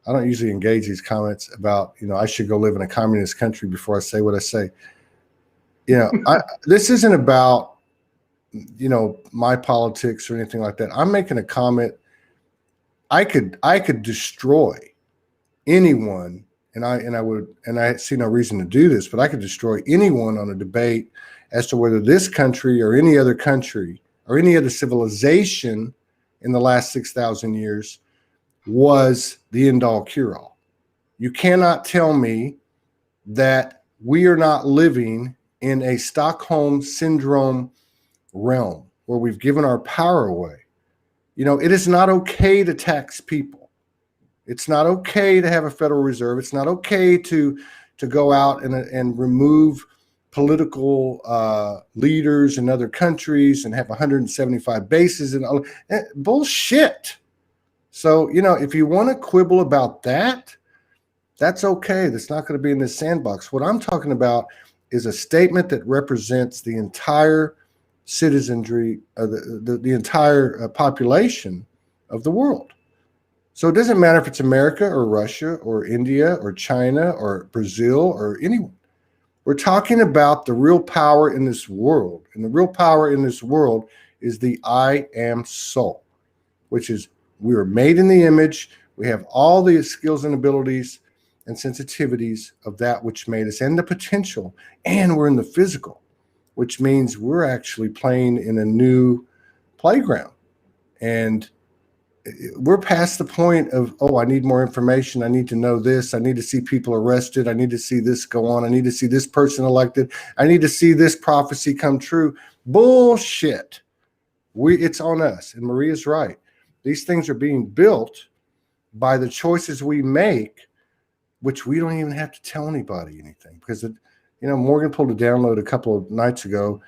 I don't usually engage these comments about, I should go live in a communist country before I say what I say. This isn't about, my politics or anything like that. I'm making a comment. I could destroy anyone, and I see no reason to do this, but I could destroy anyone on a debate as to whether this country or any other country or any other civilization in the last 6,000 years was the end-all cure-all. You cannot tell me that we are not living in a Stockholm syndrome realm where we've given our power away. It is not okay to tax people. It's not okay to have a Federal Reserve. It's not okay to go out and remove political leaders in other countries and have 175 bases and all. Bullshit. So, if you want to quibble about that, that's okay. That's not going to be in this sandbox. What I'm talking about is a statement that represents the entire citizenry, the entire population of the world. So it doesn't matter if it's America or Russia or India or China or Brazil or anyone. We're talking about the real power in this world. And the real power in this world is the I am soul, which is we were made in the image. We have all the skills and abilities and sensitivities of that which made us and the potential. And we're in the physical, which means we're actually playing in a new playground. And we're past the point of, I need more information. I need to know this. I need to see people arrested. I need to see this go on. I need to see this person elected. I need to see this prophecy come true. Bullshit. It's on us. And Maria's right. These things are being built by the choices we make, which we don't even have to tell anybody anything. Because, Morgan pulled a download a couple of nights ago,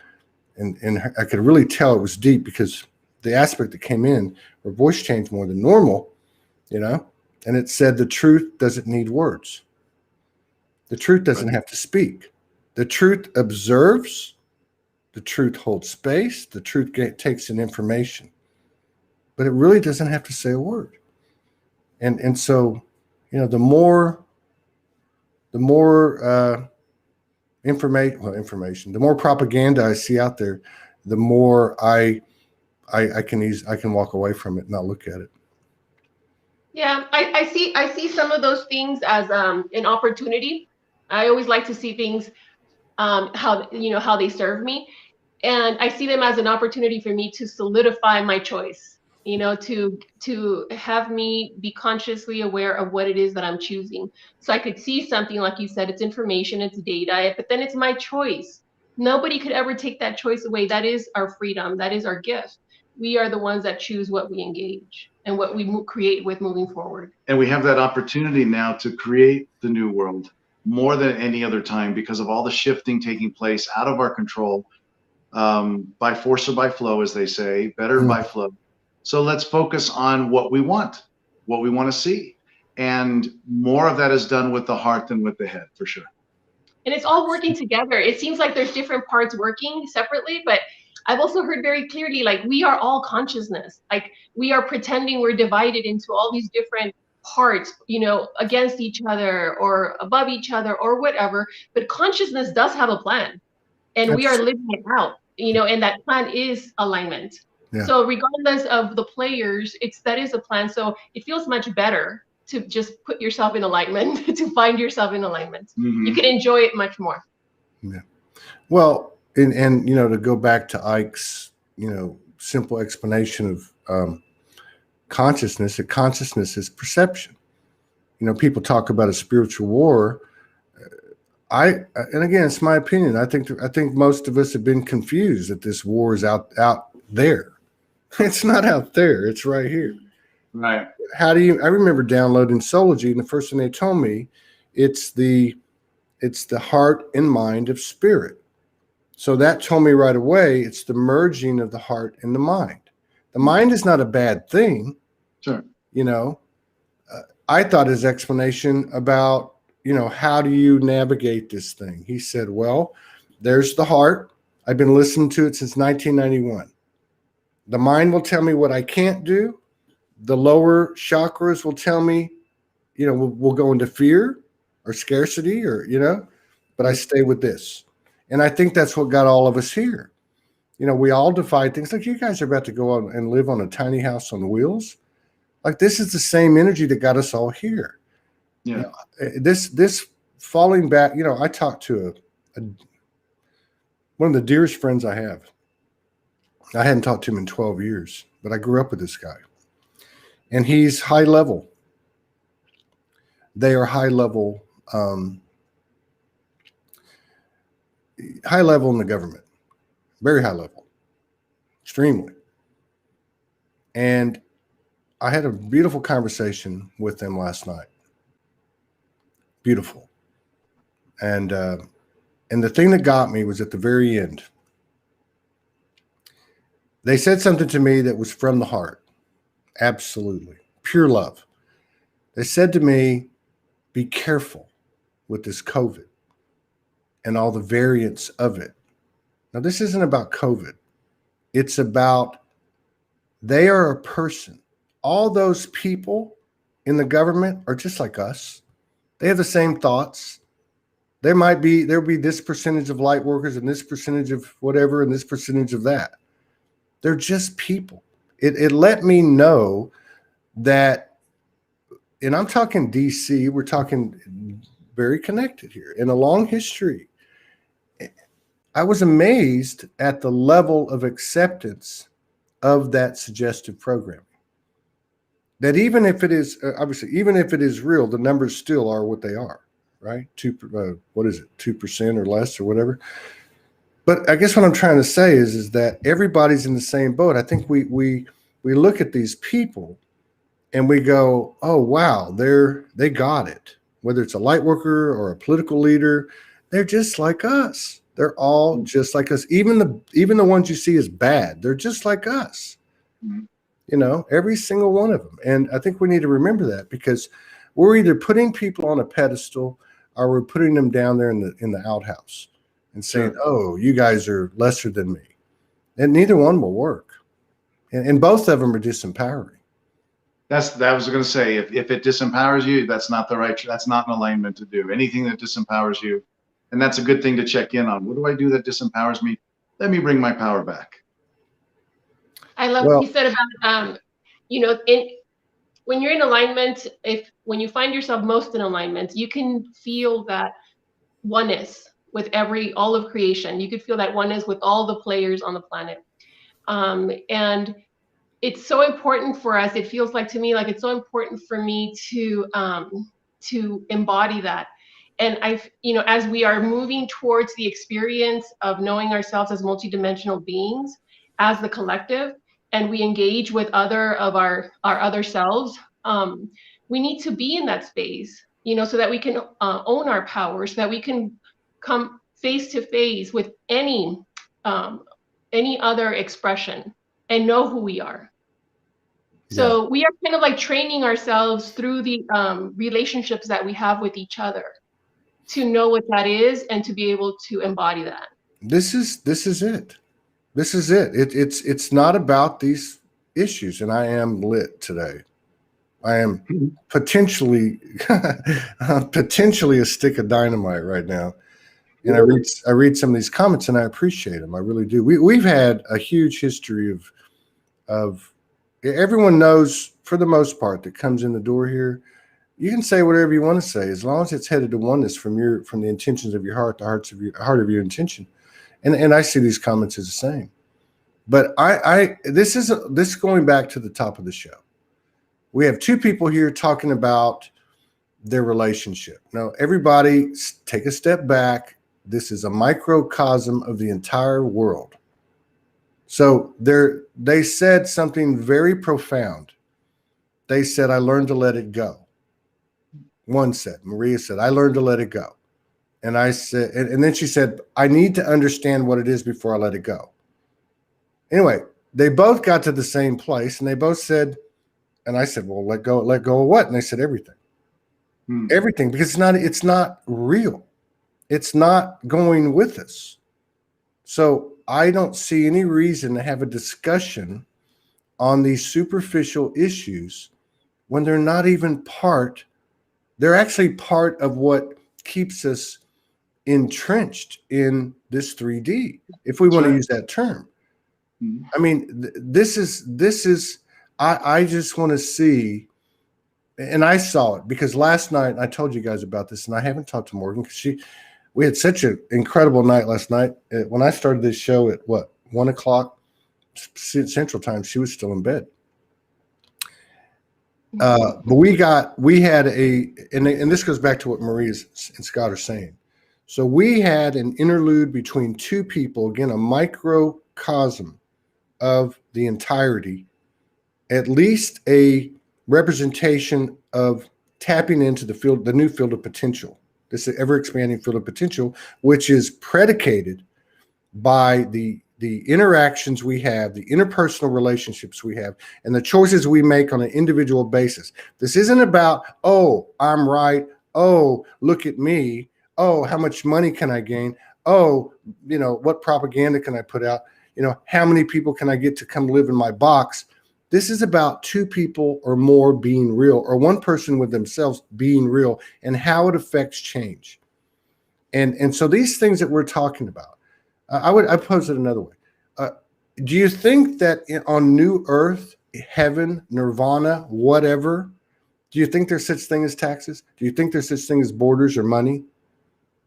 and I could really tell it was deep because the aspect that came in, her voice changed more than normal, and it said the truth doesn't need words. The truth doesn't have to speak. The truth observes. The truth holds space. The truth takes in information. But it really doesn't have to say a word. And so, the more information, the more propaganda I see out there, the more I can walk away from it and not look at it. Yeah, I see some of those things as an opportunity. I always like to see things how they serve me, and I see them as an opportunity for me to solidify my choice. To have me be consciously aware of what it is that I'm choosing. So I could see something, like you said, it's information, it's data, but then it's my choice. Nobody could ever take that choice away. That is our freedom. That is our gift. We are the ones that choose what we engage and what we create with moving forward. And we have that opportunity now to create the new world more than any other time because of all the shifting taking place out of our control, by force or by flow, as they say, better by flow. So let's focus on what we want to see. And more of that is done with the heart than with the head, for sure. And it's all working together. It seems like there's different parts working separately, but I've also heard very clearly, like, we are all consciousness. Like, we are pretending we're divided into all these different parts, against each other or above each other or whatever. But consciousness does have a plan, and we are living it out, and that plan is alignment. Yeah. So regardless of the players, that is a plan. So it feels much better to just put yourself in alignment, to find yourself in alignment. Mm-hmm. You can enjoy it much more. Yeah. Well, and to go back to Ike's, simple explanation of consciousness, that consciousness is perception. People talk about a spiritual war. And again, it's my opinion. I think most of us have been confused that this war is out there. It's not out there. It's right here. Right. I remember downloading Soulogy, and the first thing they told me, it's the heart and mind of spirit. So that told me right away, it's the merging of the heart and the mind. The mind is not a bad thing. Sure. I thought his explanation about, how do you navigate this thing? He said, well, there's the heart. I've been listening to it since 1991. The mind will tell me what I can't do. The lower chakras will tell me we'll go into fear or scarcity or, but I stay with this. And I think that's what got all of us here. We all divide things. Like, you guys are about to go out and live on a tiny house on wheels. Like, this is the same energy that got us all here. Yeah. This falling back, I talked to one of the dearest friends I have. I hadn't talked to him in 12 years, but I grew up with this guy. And he's high level. They are high level in the government. Very high level. Extremely. And I had a beautiful conversation with them last night. Beautiful. And the thing that got me was at the very end. They said something to me that was from the heart. Absolutely. Pure love. They said to me, be careful with this COVID and all the variants of it. Now, this isn't about COVID. It's about, they are a person. All those people in the government are just like us. They have the same thoughts. There'll be this percentage of light workers and this percentage of whatever and this percentage of that. They're just people. It let me know that, and I'm talking DC, we're talking very connected here in a long history. I was amazed at the level of acceptance of that suggestive programming. That even if it is, obviously, even if it is real, the numbers still are what they are, right? 2% or less or whatever. But I guess what I'm trying to say is that everybody's in the same boat. I think we look at these people and we go, oh, wow, they got it. Whether it's a light worker or a political leader, they're just like us. They're all just like us. Even the ones you see as bad, they're just like us. Every single one of them. And I think we need to remember that, because we're either putting people on a pedestal or we're putting them down there in the outhouse and saying, oh, you guys are lesser than me. And neither one will work. And both of them are disempowering. That was going to say, if it disempowers you, that's not an alignment to do. Anything that disempowers you, and that's a good thing to check in on. What do I do that disempowers me? Let me bring my power back. I love what you said about, when you're in alignment, when you find yourself most in alignment, you can feel that oneness with all of creation. You could feel that oneness with all the players on the planet. And it's so important for us. It feels like, to me, like it's so important for me to embody that. And as we are moving towards the experience of knowing ourselves as multidimensional beings, as the collective, and we engage with other of our other selves, we need to be in that space, so that we can own our power, so that we can come face to face with any other expression and know who we are. So we are kind of like training ourselves through the relationships that we have with each other to know what that is and to be able to embody that. This is it. This is it. It's not about these issues. And I am lit today. I am potentially a stick of dynamite right now. And I read some of these comments and I appreciate them. I really do. We've had a huge history of everyone knows, for the most part, that comes in the door here. You can say whatever you want to say, as long as it's headed to oneness from the intentions of your heart, the heart of your intention. And I see these comments as the same. But this is going back to the top of the show. We have two people here talking about their relationship. Now, everybody take a step back. This is a microcosm of the entire world. So they said something very profound. They said, I learned to let it go. Maria said, I learned to let it go. And I said, and then she said, I need to understand what it is before I let it go. Anyway, they both got to the same place and they both said, and I said, well, let go of what? And they said, everything. Everything, because it's not real. It's not going with us. So I don't see any reason to have a discussion on these superficial issues when they're not even part They're actually part of what keeps us entrenched in this 3D, if we want to use that term. I mean, this is, I just want to see, and I saw it because last night I told you guys about this, and I haven't talked to Morgan because we had such an incredible night last night. When I started this show at 1 o'clock Central Time, she was still in bed. But we had and this goes back to what Maria and Scott are saying. So we had an interlude between two people, again, a microcosm of the entirety, at least a representation of tapping into the new field of potential, this ever expanding field of potential, which is predicated by the interactions we have, the interpersonal relationships we have, and the choices we make on an individual basis. This isn't about, oh, I'm right. Oh, look at me. Oh, how much money can I gain? Oh, what propaganda can I put out? How many people can I get to come live in my box? This is about two people or more being real, or one person with themselves being real, and how it affects change. And so these things that we're talking about, I pose it another way. Do you think that on New Earth, heaven, nirvana, whatever, do you think there's such thing as taxes? Do you think there's such thing as borders or money?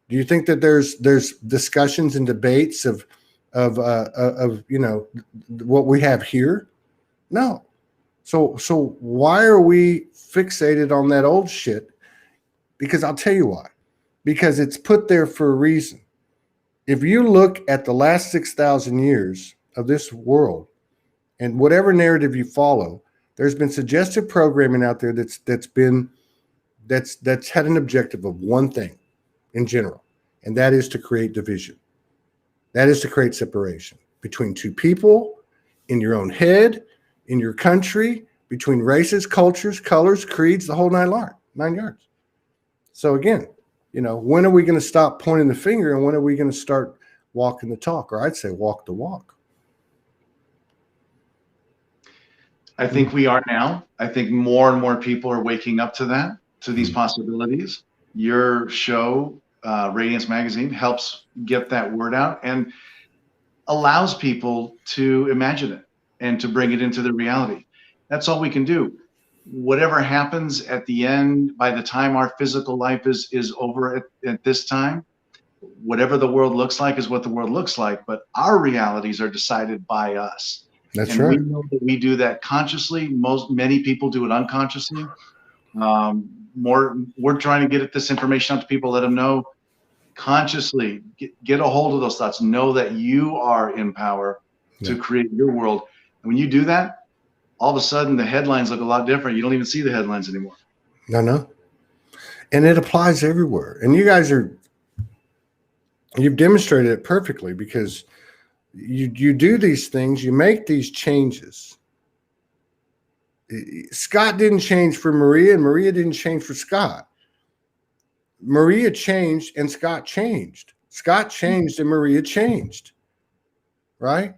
Do you think that there's discussions and debates of what we have here? No. So why are we fixated on that old shit? Because I'll tell you why. Because it's put there for a reason. If you look at the last 6,000 years of this world, and whatever narrative you follow, there's been suggestive programming out there that's had an objective of one thing in general, and that is to create division. That is to create separation between two people, in your own head, in your country, between races, cultures, colors, creeds, the whole 9 yards. So again, when are we going to stop pointing the finger, and when are we going to start walking the talk? Or I'd say walk the walk. I think we are now. I think more and more people are waking up to these possibilities. Your show, Radiance Magazine, helps get that word out and allows people to imagine it and to bring it into the reality. That's all we can do. Whatever happens at the end, by the time our physical life is over at this time, whatever the world looks like is what the world looks like, but our realities are decided by us. That's right. We know that we do that consciously. Many people do it unconsciously. We're trying to get this information out to people, let them know consciously, get a hold of those thoughts, know that you are in power to create your world. And when you do that, all of a sudden the headlines look a lot different. You don't even see the headlines anymore. No. And it applies everywhere. And you guys you've demonstrated it perfectly, because you do these things, you make these changes. Scott didn't change for Maria, and Maria didn't change for Scott. Maria changed and Scott changed. Scott changed and Maria changed. Right?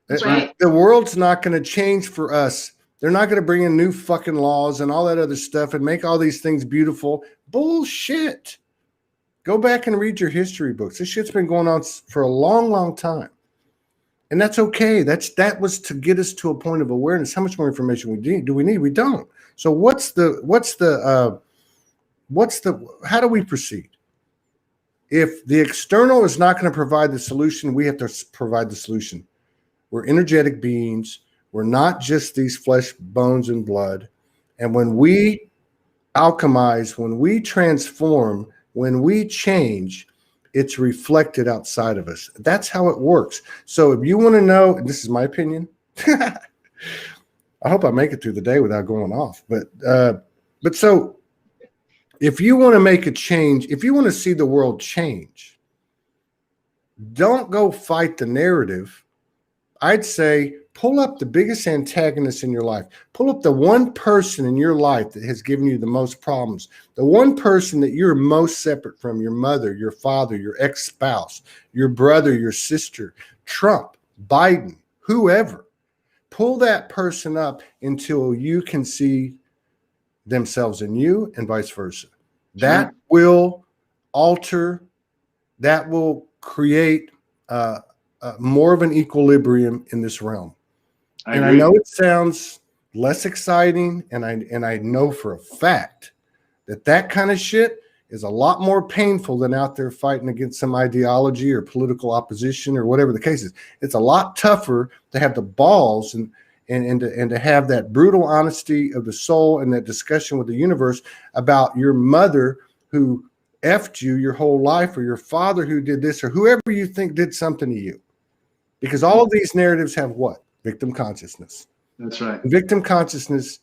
That's right. The world's not going to change for us. They're not going to bring in new fucking laws and all that other stuff and make all these things beautiful. Bullshit. Go back and read your history books. This shit's been going on for a long, long time. And that's okay. That was to get us to a point of awareness. How much more information do we need? We don't. So how do we proceed? If the external is not going to provide the solution, we have to provide the solution. We're energetic beings. We're not just these flesh, bones, and blood. And when we alchemize, when we transform, when we change, it's reflected outside of us. That's how it works. So if you want to know, and this is my opinion, I hope I make it through the day without going off. But so if you want to make a change, if you want to see the world change, don't go fight the narrative. I'd say pull up the biggest antagonist in your life. Pull up the one person in your life that has given you the most problems. The one person that you're most separate from, your mother, your father, your ex-spouse, your brother, your sister, Trump, Biden, whoever. Pull that person up until you can see themselves in you, and vice versa. that will alter, that will create more of an equilibrium in this realm. I and agree. I know it sounds less exciting, and I know for a fact that kind of shit is a lot more painful than out there fighting against some ideology or political opposition or whatever the case is. It's a lot tougher to have the balls and to have that brutal honesty of the soul and that discussion with the universe about your mother who effed you your whole life, or your father who did this, or whoever you think did something to you. Because all of these narratives have what? Victim consciousness. That's right. Victim consciousness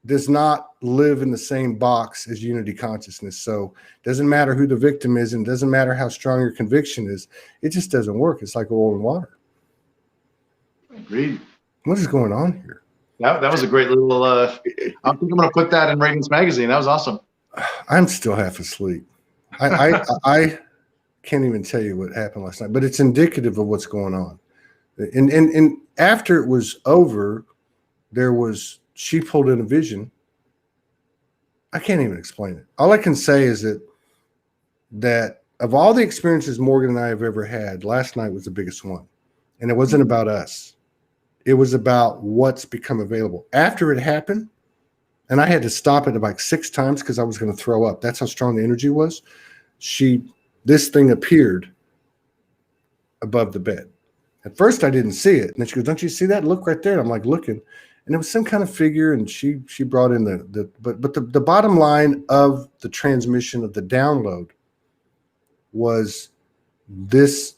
does not live in the same box as unity consciousness. So it doesn't matter who the victim is, and it doesn't matter how strong your conviction is. It just doesn't work. It's like oil and water. Agreed. What is going on here? That was a great little, I think I'm going to put that in Ratings Magazine. That was awesome. I'm still half asleep. I can't even tell you what happened last night, but it's indicative of what's going on. And after it was over, she pulled in a vision. I can't even explain it. All I can say is that of all the experiences Morgan and I have ever had, last night was the biggest one. And it wasn't about us. It was about what's become available. After it happened, and I had to stop it like 6 times because I was going to throw up. That's how strong the energy was. This thing appeared above the bed. At first, I didn't see it. And then she goes, "Don't you see that? Look right there." And I'm like looking. And it was some kind of figure, and she brought in but the bottom line of the transmission of the download was this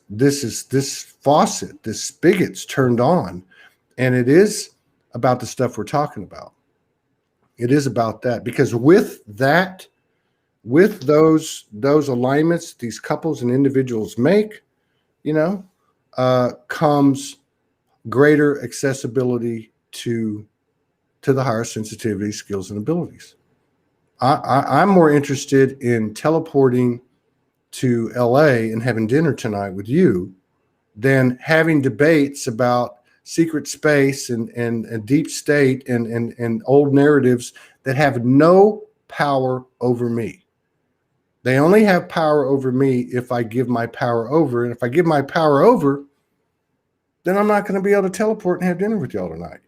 faucet, this spigot's turned on, and it is about the stuff we're talking about. It is about that, because with those alignments these couples and individuals make, comes greater accessibility to the higher sensitivity, skills, and abilities. I'm more interested in teleporting to LA and having dinner tonight with you than having debates about secret space and deep state and old narratives that have no power over me. They only have power over me if I give my power over. And if I give my power over, then I'm not going to be able to teleport and have dinner with y'all tonight,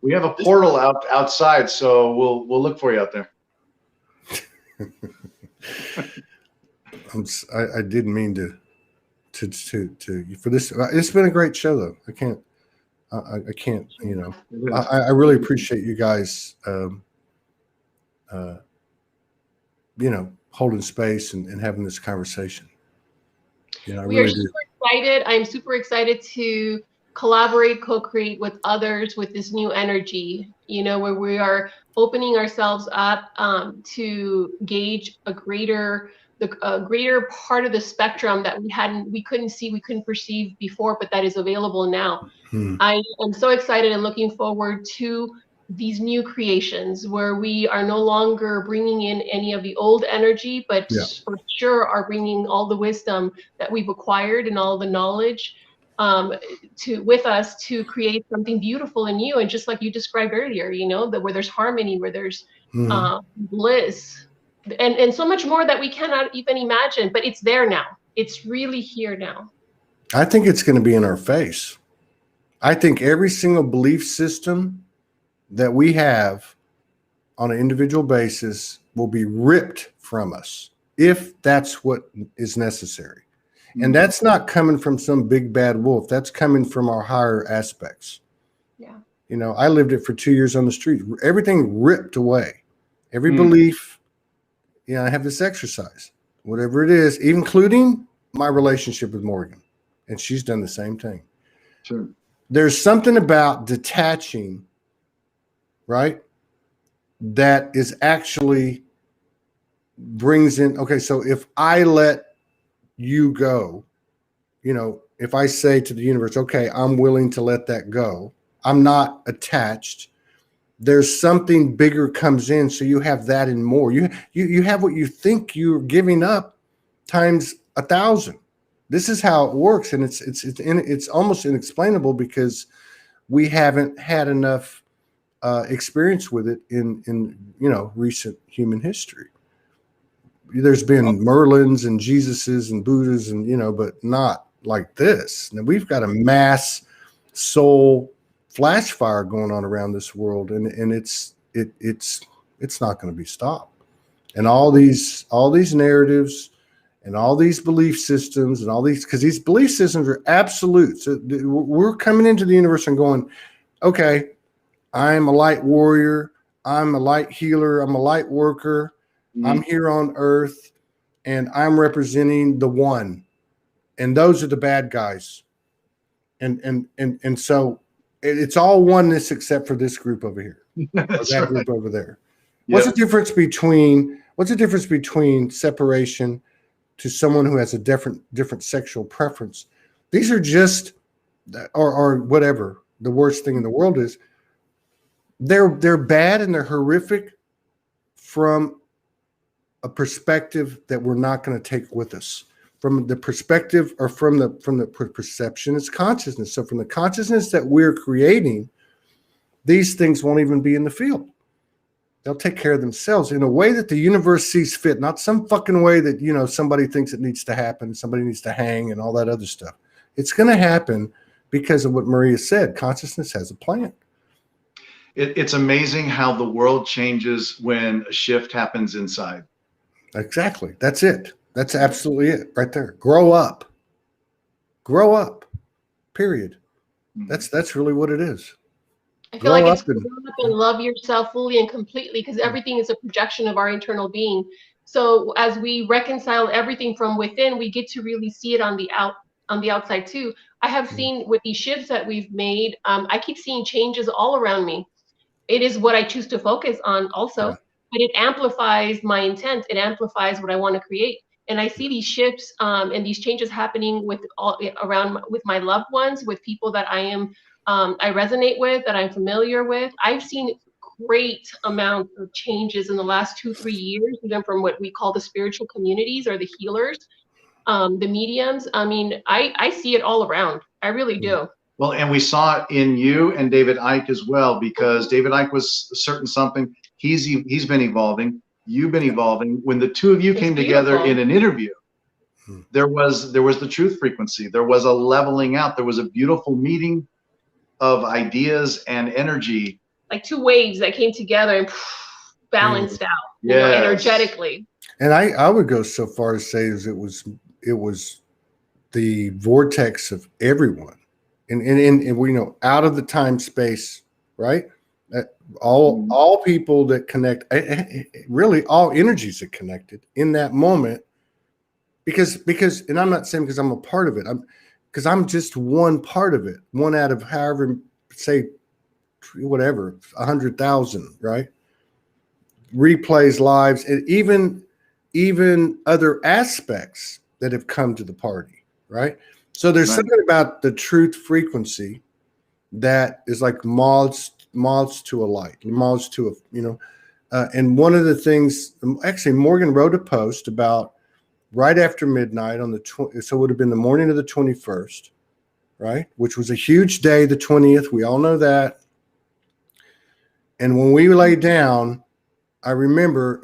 We have a portal outside, so we'll look for you out there. I didn't mean to for this. It's been a great show, though. I can't. I really appreciate you guys. Holding space and having this conversation. I We really are do. super excited. I'm super excited to collaborate, co-create with others with this new energy, where we are opening ourselves up to gauge a greater part of the spectrum that we couldn't see, we couldn't perceive before, but that is available now. I am so excited and looking forward to these new creations where we are no longer bringing in any of the old energy, but for sure are bringing all the wisdom that we've acquired and all the knowledge with us to create something beautiful and new. And just like you described earlier, that where there's harmony, where there's bliss, and so much more that we cannot even imagine, but it's there now. It's really here now. I think it's going to be in our face. I think every single belief system that we have on an individual basis will be ripped from us if that's what is necessary. And that's not coming from some big bad wolf. That's coming from our higher aspects. Yeah. I lived it for 2 years on the street. Everything ripped away. Every belief. I have this exercise, whatever it is, including my relationship with Morgan. And she's done the same thing. Sure. There's something about detaching, right? That is actually brings in, okay, so if I let you go, if I say to the universe, okay, I'm willing to let that go, I'm not attached, there's something bigger comes in, so you have that and more. You have what you think you're giving up times 1,000. This is how it works, and it's almost inexplainable because we haven't had enough experience with it in recent human history. there's been Merlins and Jesuses and Buddhas and, you know, but not like this. Now we've got a mass soul flash fire going on around this world, and it's not going to be stopped. And all these narratives and all these belief systems and all these, because these belief systems are absolute. So we're coming into the universe and going, okay, I'm a light warrior, I'm a light healer, I'm a light worker, I'm here on earth, and I'm representing the one, and those are the bad guys. And so it's all oneness except for this group over here, or that group over there. Yep. What's the difference between separation to someone who has a different sexual preference? These are just, or whatever the worst thing in the world is. They're bad and they're horrific from a perspective that we're not going to take with us. From the perspective, or from the perception, it's consciousness. So from the consciousness that we're creating, these things won't even be in the field. They'll take care of themselves in a way that the universe sees fit, not some fucking way that, you know, somebody thinks it needs to happen, somebody needs to hang and all that other stuff. It's going to happen because of what Maria said. Consciousness has a plan. It's amazing how the world changes when a shift happens inside. Exactly. That's it. That's absolutely it right there. Grow up. Grow up. Period. That's really what it is. I feel like it's grow up and love yourself fully and completely, because everything is a projection of our internal being. So as we reconcile everything from within, we get to really see it on the outside too. I have seen with these shifts that we've made, I keep seeing changes all around me. It is what I choose to focus on also, but it amplifies my intent. It amplifies what I want to create. And I see these shifts and these changes happening with my loved ones, with people that I resonate with, that I'm familiar with. I've seen great amount of changes in the last 2-3 years, even from what we call the spiritual communities or the healers, the mediums. I mean, I see it all around. I really do. Well, and we saw it in you and David Icke as well, because David Icke was certain something. He's been evolving. You've been evolving. When the two of you came together in an interview, there was the truth frequency. There was a leveling out. There was a beautiful meeting of ideas and energy. Like two waves that came together and balanced out, you know, energetically. And I would go so far as say as it was the vortex of everyone. And we know out of the time space, right? All people that connect, really all energies are connected in that moment, because and I'm not saying because I'm a part of it, because I'm just one part of it, one out of however, say whatever, 100,000, right? Replays, lives, and even other aspects that have come to the party, right? So there's something about the truth frequency that is like moths to a light, moths to a, you know, and one of the things, actually Morgan wrote a post about right after midnight on the so it would have been the morning of the 21st, right? Which was a huge day, the 20th. We all know that. And when we lay down, I remember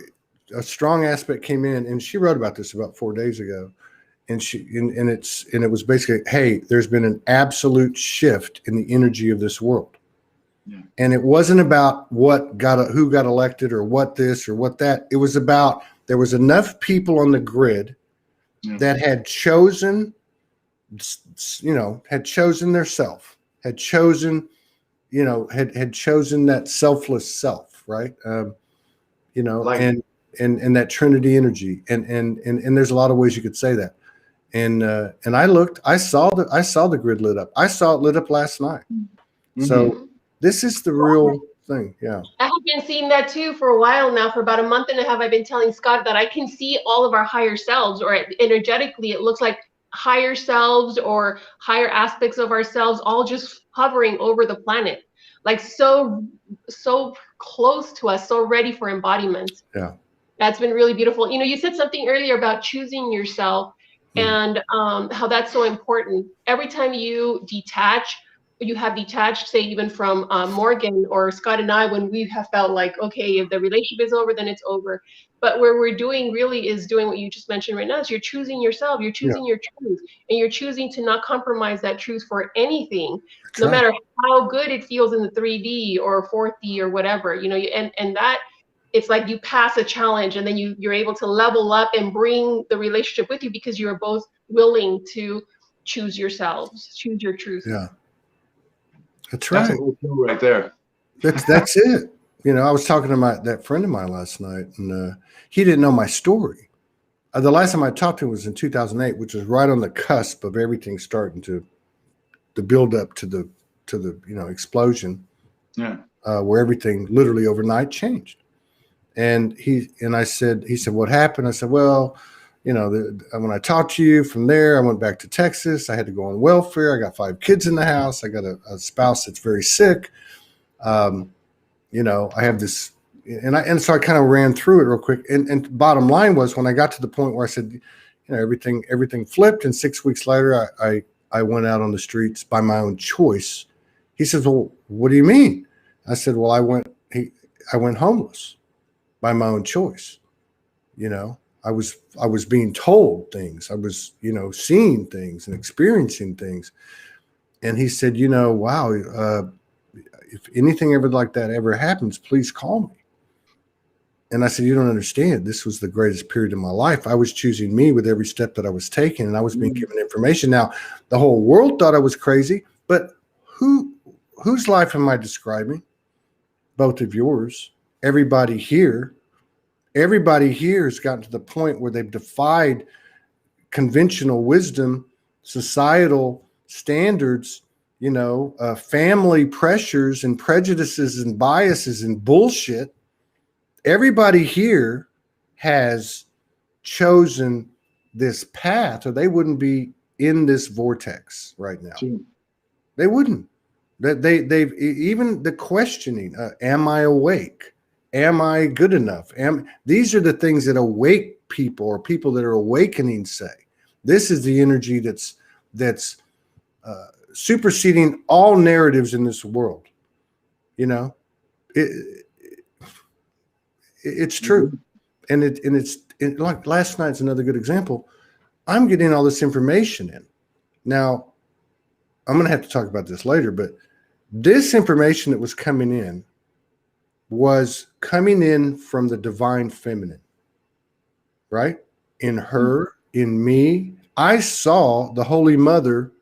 a strong aspect came in, and she wrote about this about 4 days ago. And it was basically, hey, there's been an absolute shift in the energy of this world. Yeah. And it wasn't about who got elected or what this or what that. It was about, there was enough people on the grid that had chosen, you know, had chosen their self, had chosen, you know, had chosen that selfless self, right? You know, like, and that Trinity energy, and there's a lot of ways you could say that. And I saw the grid lit up. I saw it lit up last night. So this is the real thing. Yeah. I have been seeing that too for a while now. For about a month and a half, I've been telling Scott that I can see all of our higher selves, or energetically, it looks like higher selves or higher aspects of ourselves all just hovering over the planet, like so close to us, so ready for embodiment. Yeah. That's been really beautiful. You know, you said something earlier about choosing yourself. And how that's so important. Every time you detach, you have detached, say even from Morgan or Scott and I, when we have felt like, okay, if the relationship is over, then it's over. But where we're doing really is doing what you just mentioned right now, is you're choosing yourself, you're choosing your truth, and you're choosing to not compromise that truth for anything, no matter how good it feels in the 3D or 4D or whatever, you know, and that, it's like you pass a challenge and then you're able to level up and bring the relationship with you because you're both willing to choose yourselves, choose your truth. Yeah. That's right. That's a whole show right there. That's it. You know, I was talking to that friend of mine last night, and he didn't know my story. The last time I talked to him was in 2008, which was right on the cusp of everything starting to build up to the explosion. Yeah. Where everything literally overnight changed. And he said, what happened? I said, well, you know, when I talked to you from there, I went back to Texas. I had to go on welfare. I got 5 kids in the house. I got a spouse that's very sick. You know, I have this, and so I kind of ran through it real quick. And bottom line was, when I got to the point where I said, you know, everything flipped, and 6 weeks later, I went out on the streets by my own choice. He says, well, what do you mean? I said, well, I went homeless by my own choice. You know, I was being told things. I was, you know, seeing things and experiencing things. And he said, you know, wow, if anything ever like that ever happens, please call me. And I said, you don't understand. This was the greatest period of my life. I was choosing me with every step that I was taking, and I was being given information. Now, the whole world thought I was crazy, but whose life am I describing? Both of yours. Everybody here has gotten to the point where they've defied conventional wisdom, societal standards, you know, family pressures and prejudices and biases and bullshit. Everybody here has chosen this path, or they wouldn't be in this vortex right now. Sure. They wouldn't. They've even the questioning, am I awake? Am I good enough? These are the things that awake people, or people that are awakening, say. This is the energy that's superseding all narratives in this world. You know, it's true, and it's like last night's another good example. I'm getting all this information in. Now, I'm going to have to talk about this later, but this information that was coming in was coming in from the divine feminine, right? In her, in me. I saw the Holy Mother,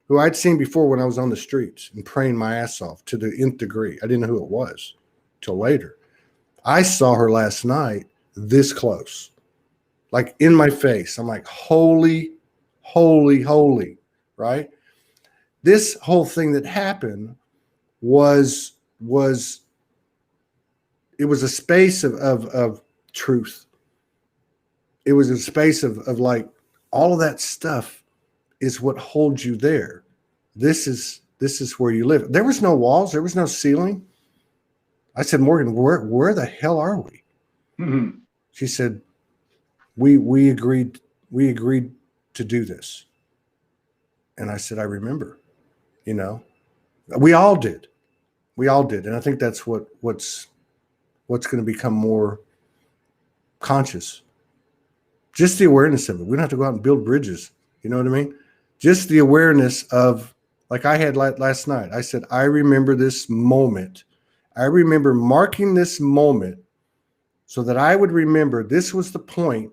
who I'd seen before when I was on the streets and praying my ass off to the nth degree. I didn't know who it was till later. I saw her last night this close, like in my face. I'm like, holy, holy, holy, right? This whole thing that happened was it was a space of truth. It was a space of like, all of that stuff is what holds you there. This is where you live. There was no walls. There was no ceiling. I said, Morgan, where the hell are we? Mm-hmm. She said, we agreed to do this. And I said, I remember, you know, we all did. And I think that's what's going to become more conscious. Just the awareness of it. We don't have to go out and build bridges. You know what I mean? Just the awareness of, like I had last night. I said, I remember this moment. I remember marking this moment so that I would remember this was the point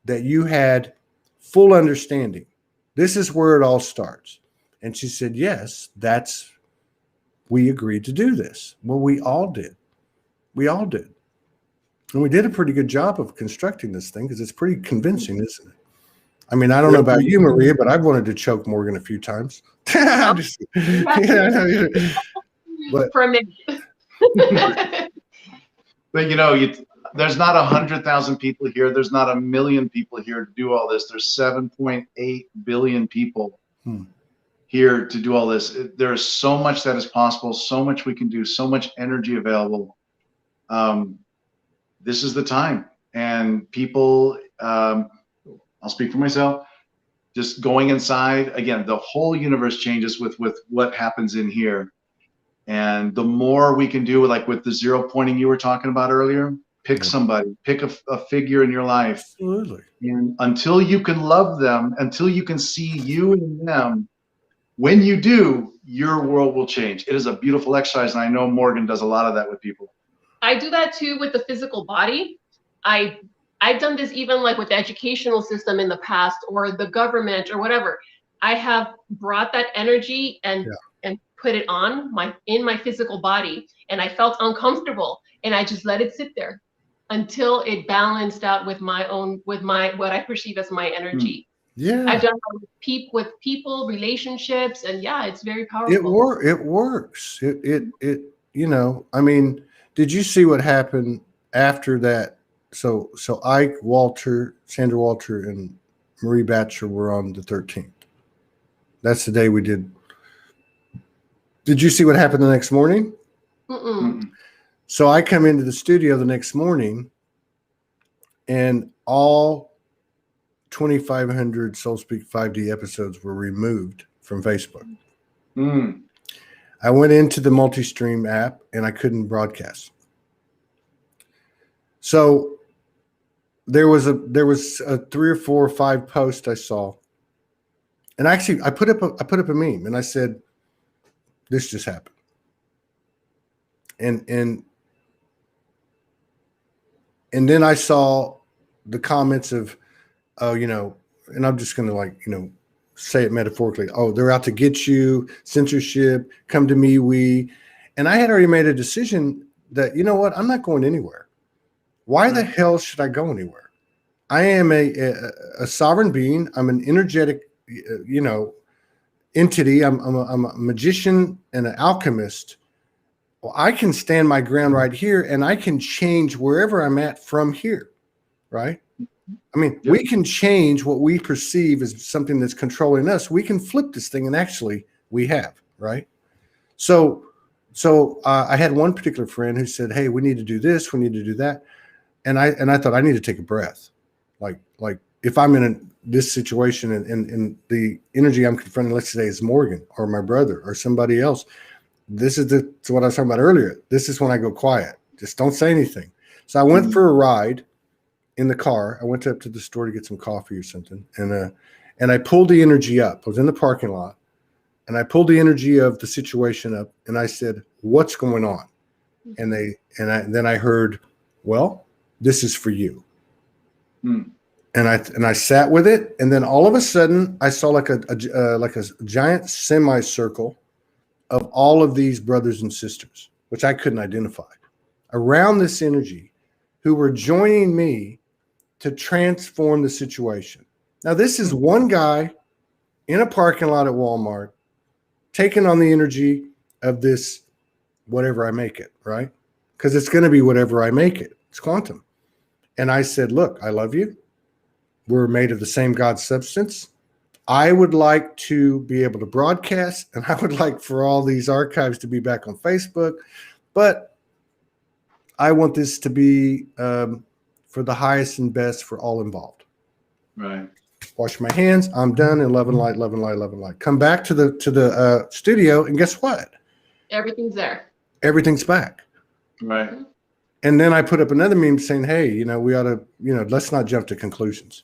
that you had full understanding. This is where it all starts. And she said, yes, we agreed to do this. Well, we all did. And we did a pretty good job of constructing this thing, because it's pretty convincing, isn't it? I mean, I don't know about you, Maria, but I've wanted to choke Morgan a few times. But for a minute. But you know, there's not 100,000 people here. There's not 1 million people here to do all this. There's 7.8 billion people here to do all this. There is so much that is possible, so much we can do, so much energy available. This is the time. And people, I'll speak for myself, just going inside, again, the whole universe changes with what happens in here. And the more we can do, like with the zero pointing you were talking about earlier, Pick somebody, pick a figure in your life. Absolutely. And until you can love them, until you can see you in them, when you do, your world will change. It is a beautiful exercise. And I know Morgan does a lot of that with people. I do that too with the physical body. I've done this even like with the educational system in the past, or the government or whatever. I have brought that energy and put it on in my physical body, and I felt uncomfortable, and I just let it sit there until it balanced out with what I perceive as my energy. Yeah. I've done that with people, relationships, and yeah, it's very powerful. It works. You know, I mean, did you see what happened after that? So Ike, Walter, Sandra Walter, and Marie Batcher were on the 13th. That's the day we did. Did you see what happened the next morning? Mm-mm. So I come into the studio the next morning, and all 2,500 SoulSpeak 5D episodes were removed from Facebook. I went into the multi-stream app and I couldn't broadcast. So there was a 3 or 4 or 5 posts I saw, and actually I put up a meme and I said, "This just happened," and then I saw the comments of, "Oh, you know," and I'm just gonna say it metaphorically. "Oh, they're out to get you, censorship, come to me, we." And I had already made a decision that, you know what, I'm not going anywhere. Why the hell should I go anywhere? I am a sovereign being. I'm an energetic, entity. I'm a magician and an alchemist. Well, I can stand my ground right here, and I can change wherever I'm at from here, right? I mean, we can change what we perceive as something that's controlling us. We can flip this thing, and actually we have, right? So I had one particular friend who said, "Hey, we need to do this. We need to do that." And I thought, I need to take a breath. Like if I'm in this situation and the energy I'm confronting, let's say, is Morgan or my brother or somebody else, this is what I was talking about earlier. This is when I go quiet. Just don't say anything. So I went for a ride in the car. I went up to the store to get some coffee or something. And I pulled the energy up. I was in the parking lot, and I pulled the energy of the situation up, and I said, "What's going on?" And then I heard, "Well, this is for you." And I sat with it, and then all of a sudden I saw like a giant semicircle of all of these brothers and sisters, which I couldn't identify, around this energy, who were joining me to transform the situation. Now, this is one guy in a parking lot at Walmart taking on the energy of this, whatever I make it, right? Because it's going to be whatever I make it. It's quantum. And I said, "Look, I love you. We're made of the same God substance. I would like to be able to broadcast, and I would like for all these archives to be back on Facebook, but I want this to be for the highest and best for all involved." Right. Wash my hands. I'm done. And love and light, love and light, love and light. Come back to the studio, and guess what? Everything's there. Everything's back. Right. And then I put up another meme saying, "Hey, we ought to, let's not jump to conclusions."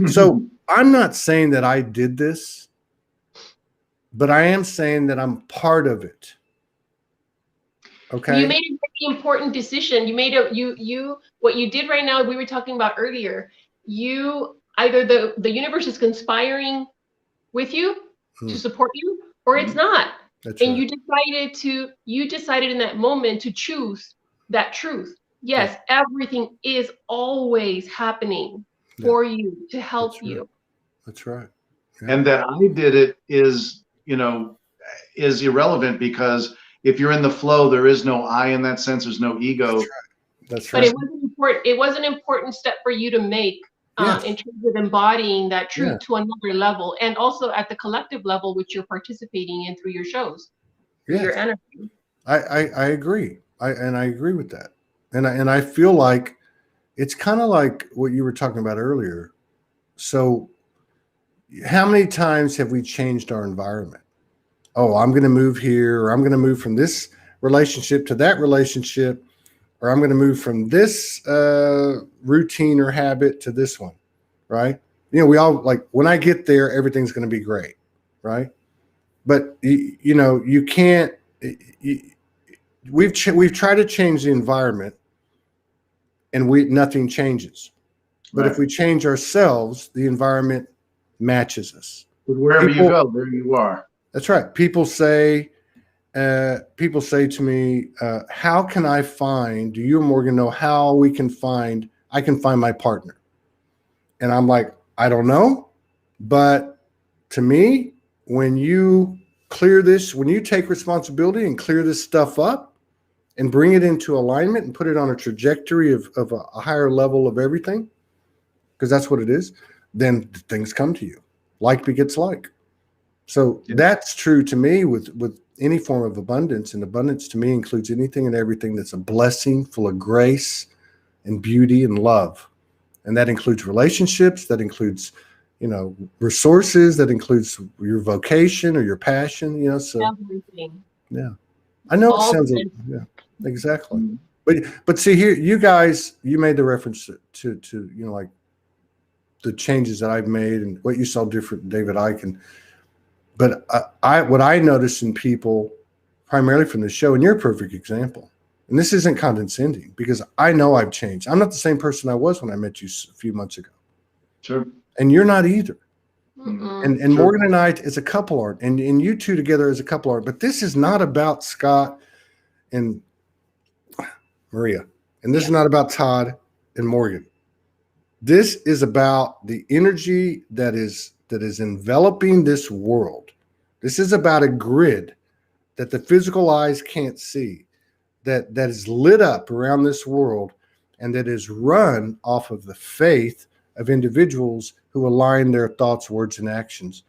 So I'm not saying that I did this, but I am saying that I'm part of it. Okay. You made a very important decision. You made what you did right now, we were talking about earlier. You either the universe is conspiring with you to support you, or it's not. That's and right. you decided in that moment to choose that truth. Yes, everything is always happening for you to help you. That's right. Yeah. And that I did it is irrelevant, because if you're in the flow, there is no I in that sense. There's no ego. That's right. But it was an important step for you to make in terms of embodying that truth to another level, and also at the collective level, which you're participating in through your shows, through your energy. I agree. I agree with that. And I feel like it's kind of like what you were talking about earlier. So how many times have we changed our environment? Oh, I'm going to move here, or I'm going to move from this relationship to that relationship, or I'm going to move from this routine or habit to this one, right? We all like, when I get there, everything's going to be great, right? But you can't. We've tried to change the environment, and nothing changes. But if we change ourselves, the environment matches us. But wherever you go, there you are. That's right. People say to me, how can I find, do you and Morgan know how I can find my partner? And I'm like, I don't know. But to me, when you clear this, when you take responsibility and clear this stuff up and bring it into alignment and put it on a trajectory of a higher level of everything, because that's what it is, then things come to you. Like begets like. So that's true to me with any form of abundance. And abundance to me includes anything and everything that's a blessing, full of grace and beauty and love. And that includes relationships, that includes, resources, that includes your vocation or your passion, so everything. Yeah. I know it sounds like, yeah, exactly. But see here, you guys, you made the reference to like the changes that I've made and what you saw different, David Icke. But what I noticed in people, primarily from the show, and you're a perfect example, and this isn't condescending because I know I've changed. I'm not the same person I was when I met you a few months ago. Sure. And you're not either. Mm-mm. And Sure. Morgan and I as a couple aren't, and you two together as a couple aren't. But this is not about Scott and Maria, and this is not about Todd and Morgan. This is about the energy that is enveloping this world. This is about a grid that the physical eyes can't see, that is lit up around this world, and that is run off of the faith of individuals who align their thoughts, words, and actions.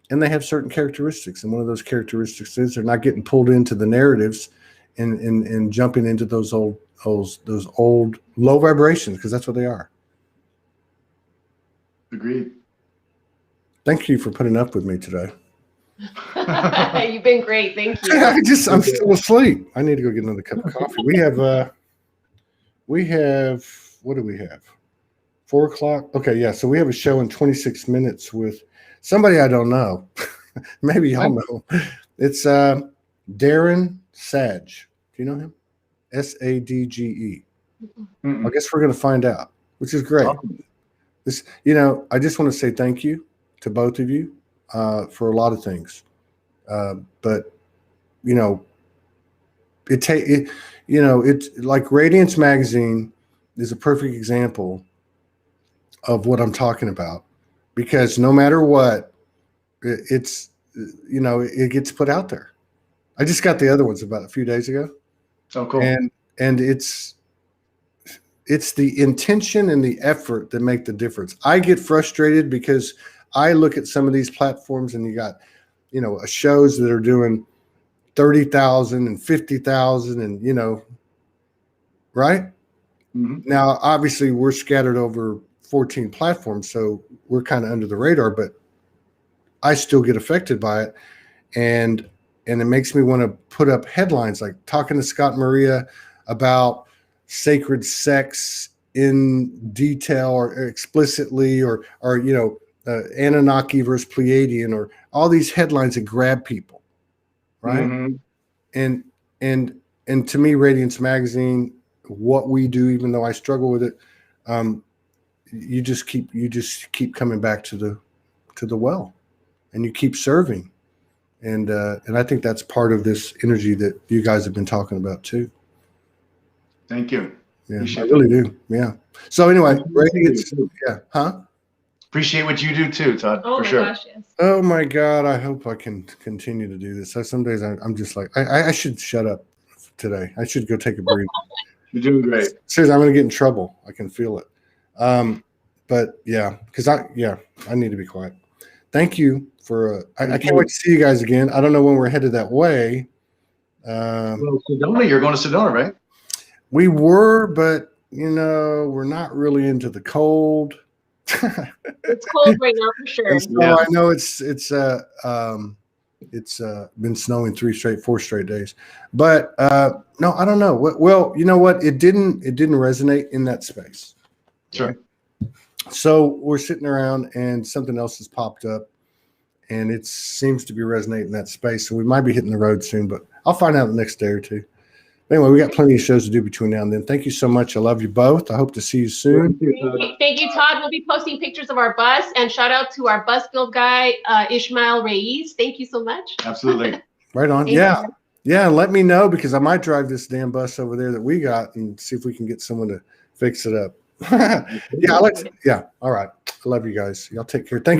And they have certain characteristics, and one of those characteristics is they're not getting pulled into the narratives and jumping into those old low vibrations, because that's what they are. Agreed. Thank you for putting up with me today. You've been great. Thank you. I'm still asleep. I need to go get another cup of coffee. We have what do we have? 4 o'clock. Okay. Yeah. So we have a show in 26 minutes with somebody I don't know. Maybe y'all know. It's Darren Sage. Do you know him? Sadge. I guess we're going to find out, which is great. This, I just want to say thank you to both of you for a lot of things. But it's like Radiance Magazine is a perfect example of what I'm talking about, because no matter what, it gets put out there. I just got the other ones about a few days ago. Oh, cool. And it's the intention and the effort that make the difference. I get frustrated because I look at some of these platforms and you got, shows that are doing 30,000 and 50,000 and, right? Mm-hmm. Now, obviously we're scattered over 14 platforms, so we're kind of under the radar, but I still get affected by it. And it makes me want to put up headlines like talking to Scott and Maria about sacred sex in detail or explicitly, or Anunnaki versus Pleiadian, or all these headlines that grab people, right? Mm-hmm. And to me, Radiance Magazine, what we do, even though I struggle with it, you just keep coming back to the well, and you keep serving, and I think that's part of this energy that you guys have been talking about too. Thank you. Yeah, I really do. Yeah. So anyway, Appreciate what you do too, Todd. Oh for my sure. gosh, yes. Oh my God, I hope I can continue to do this. Some days I'm just like, I should shut up today. I should go take a breather. You're doing great. Seriously, I'm going to get in trouble. I can feel it. But yeah, because I need to be quiet. Thank you for. I can't wait to see you guys again. I don't know when we're headed that way. Well, Sedona, you're going to Sedona, right? We were, but we're not really into the cold. It's cold right now for sure. And so I know it's It's been snowing 4 straight days. But no, I don't know. Well, you know what? It didn't resonate in that space. Sure. Right? So we're sitting around and something else has popped up and it seems to be resonating in that space. So we might be hitting the road soon, but I'll find out the next day or two. Anyway, we got plenty of shows to do between now and then. Thank you so much. I love you both. I hope to see you soon. Thank you, Todd. We'll be posting pictures of our bus, and shout out to our bus build guy, Ishmael Reyes. Thank you so much. Absolutely. Right on. Thank Yeah. you. Yeah. And let me know because I might drive this damn bus over there that we got and see if we can get someone to fix it up. Yeah. Yeah. All right. I love you guys. Y'all take care. Thank you.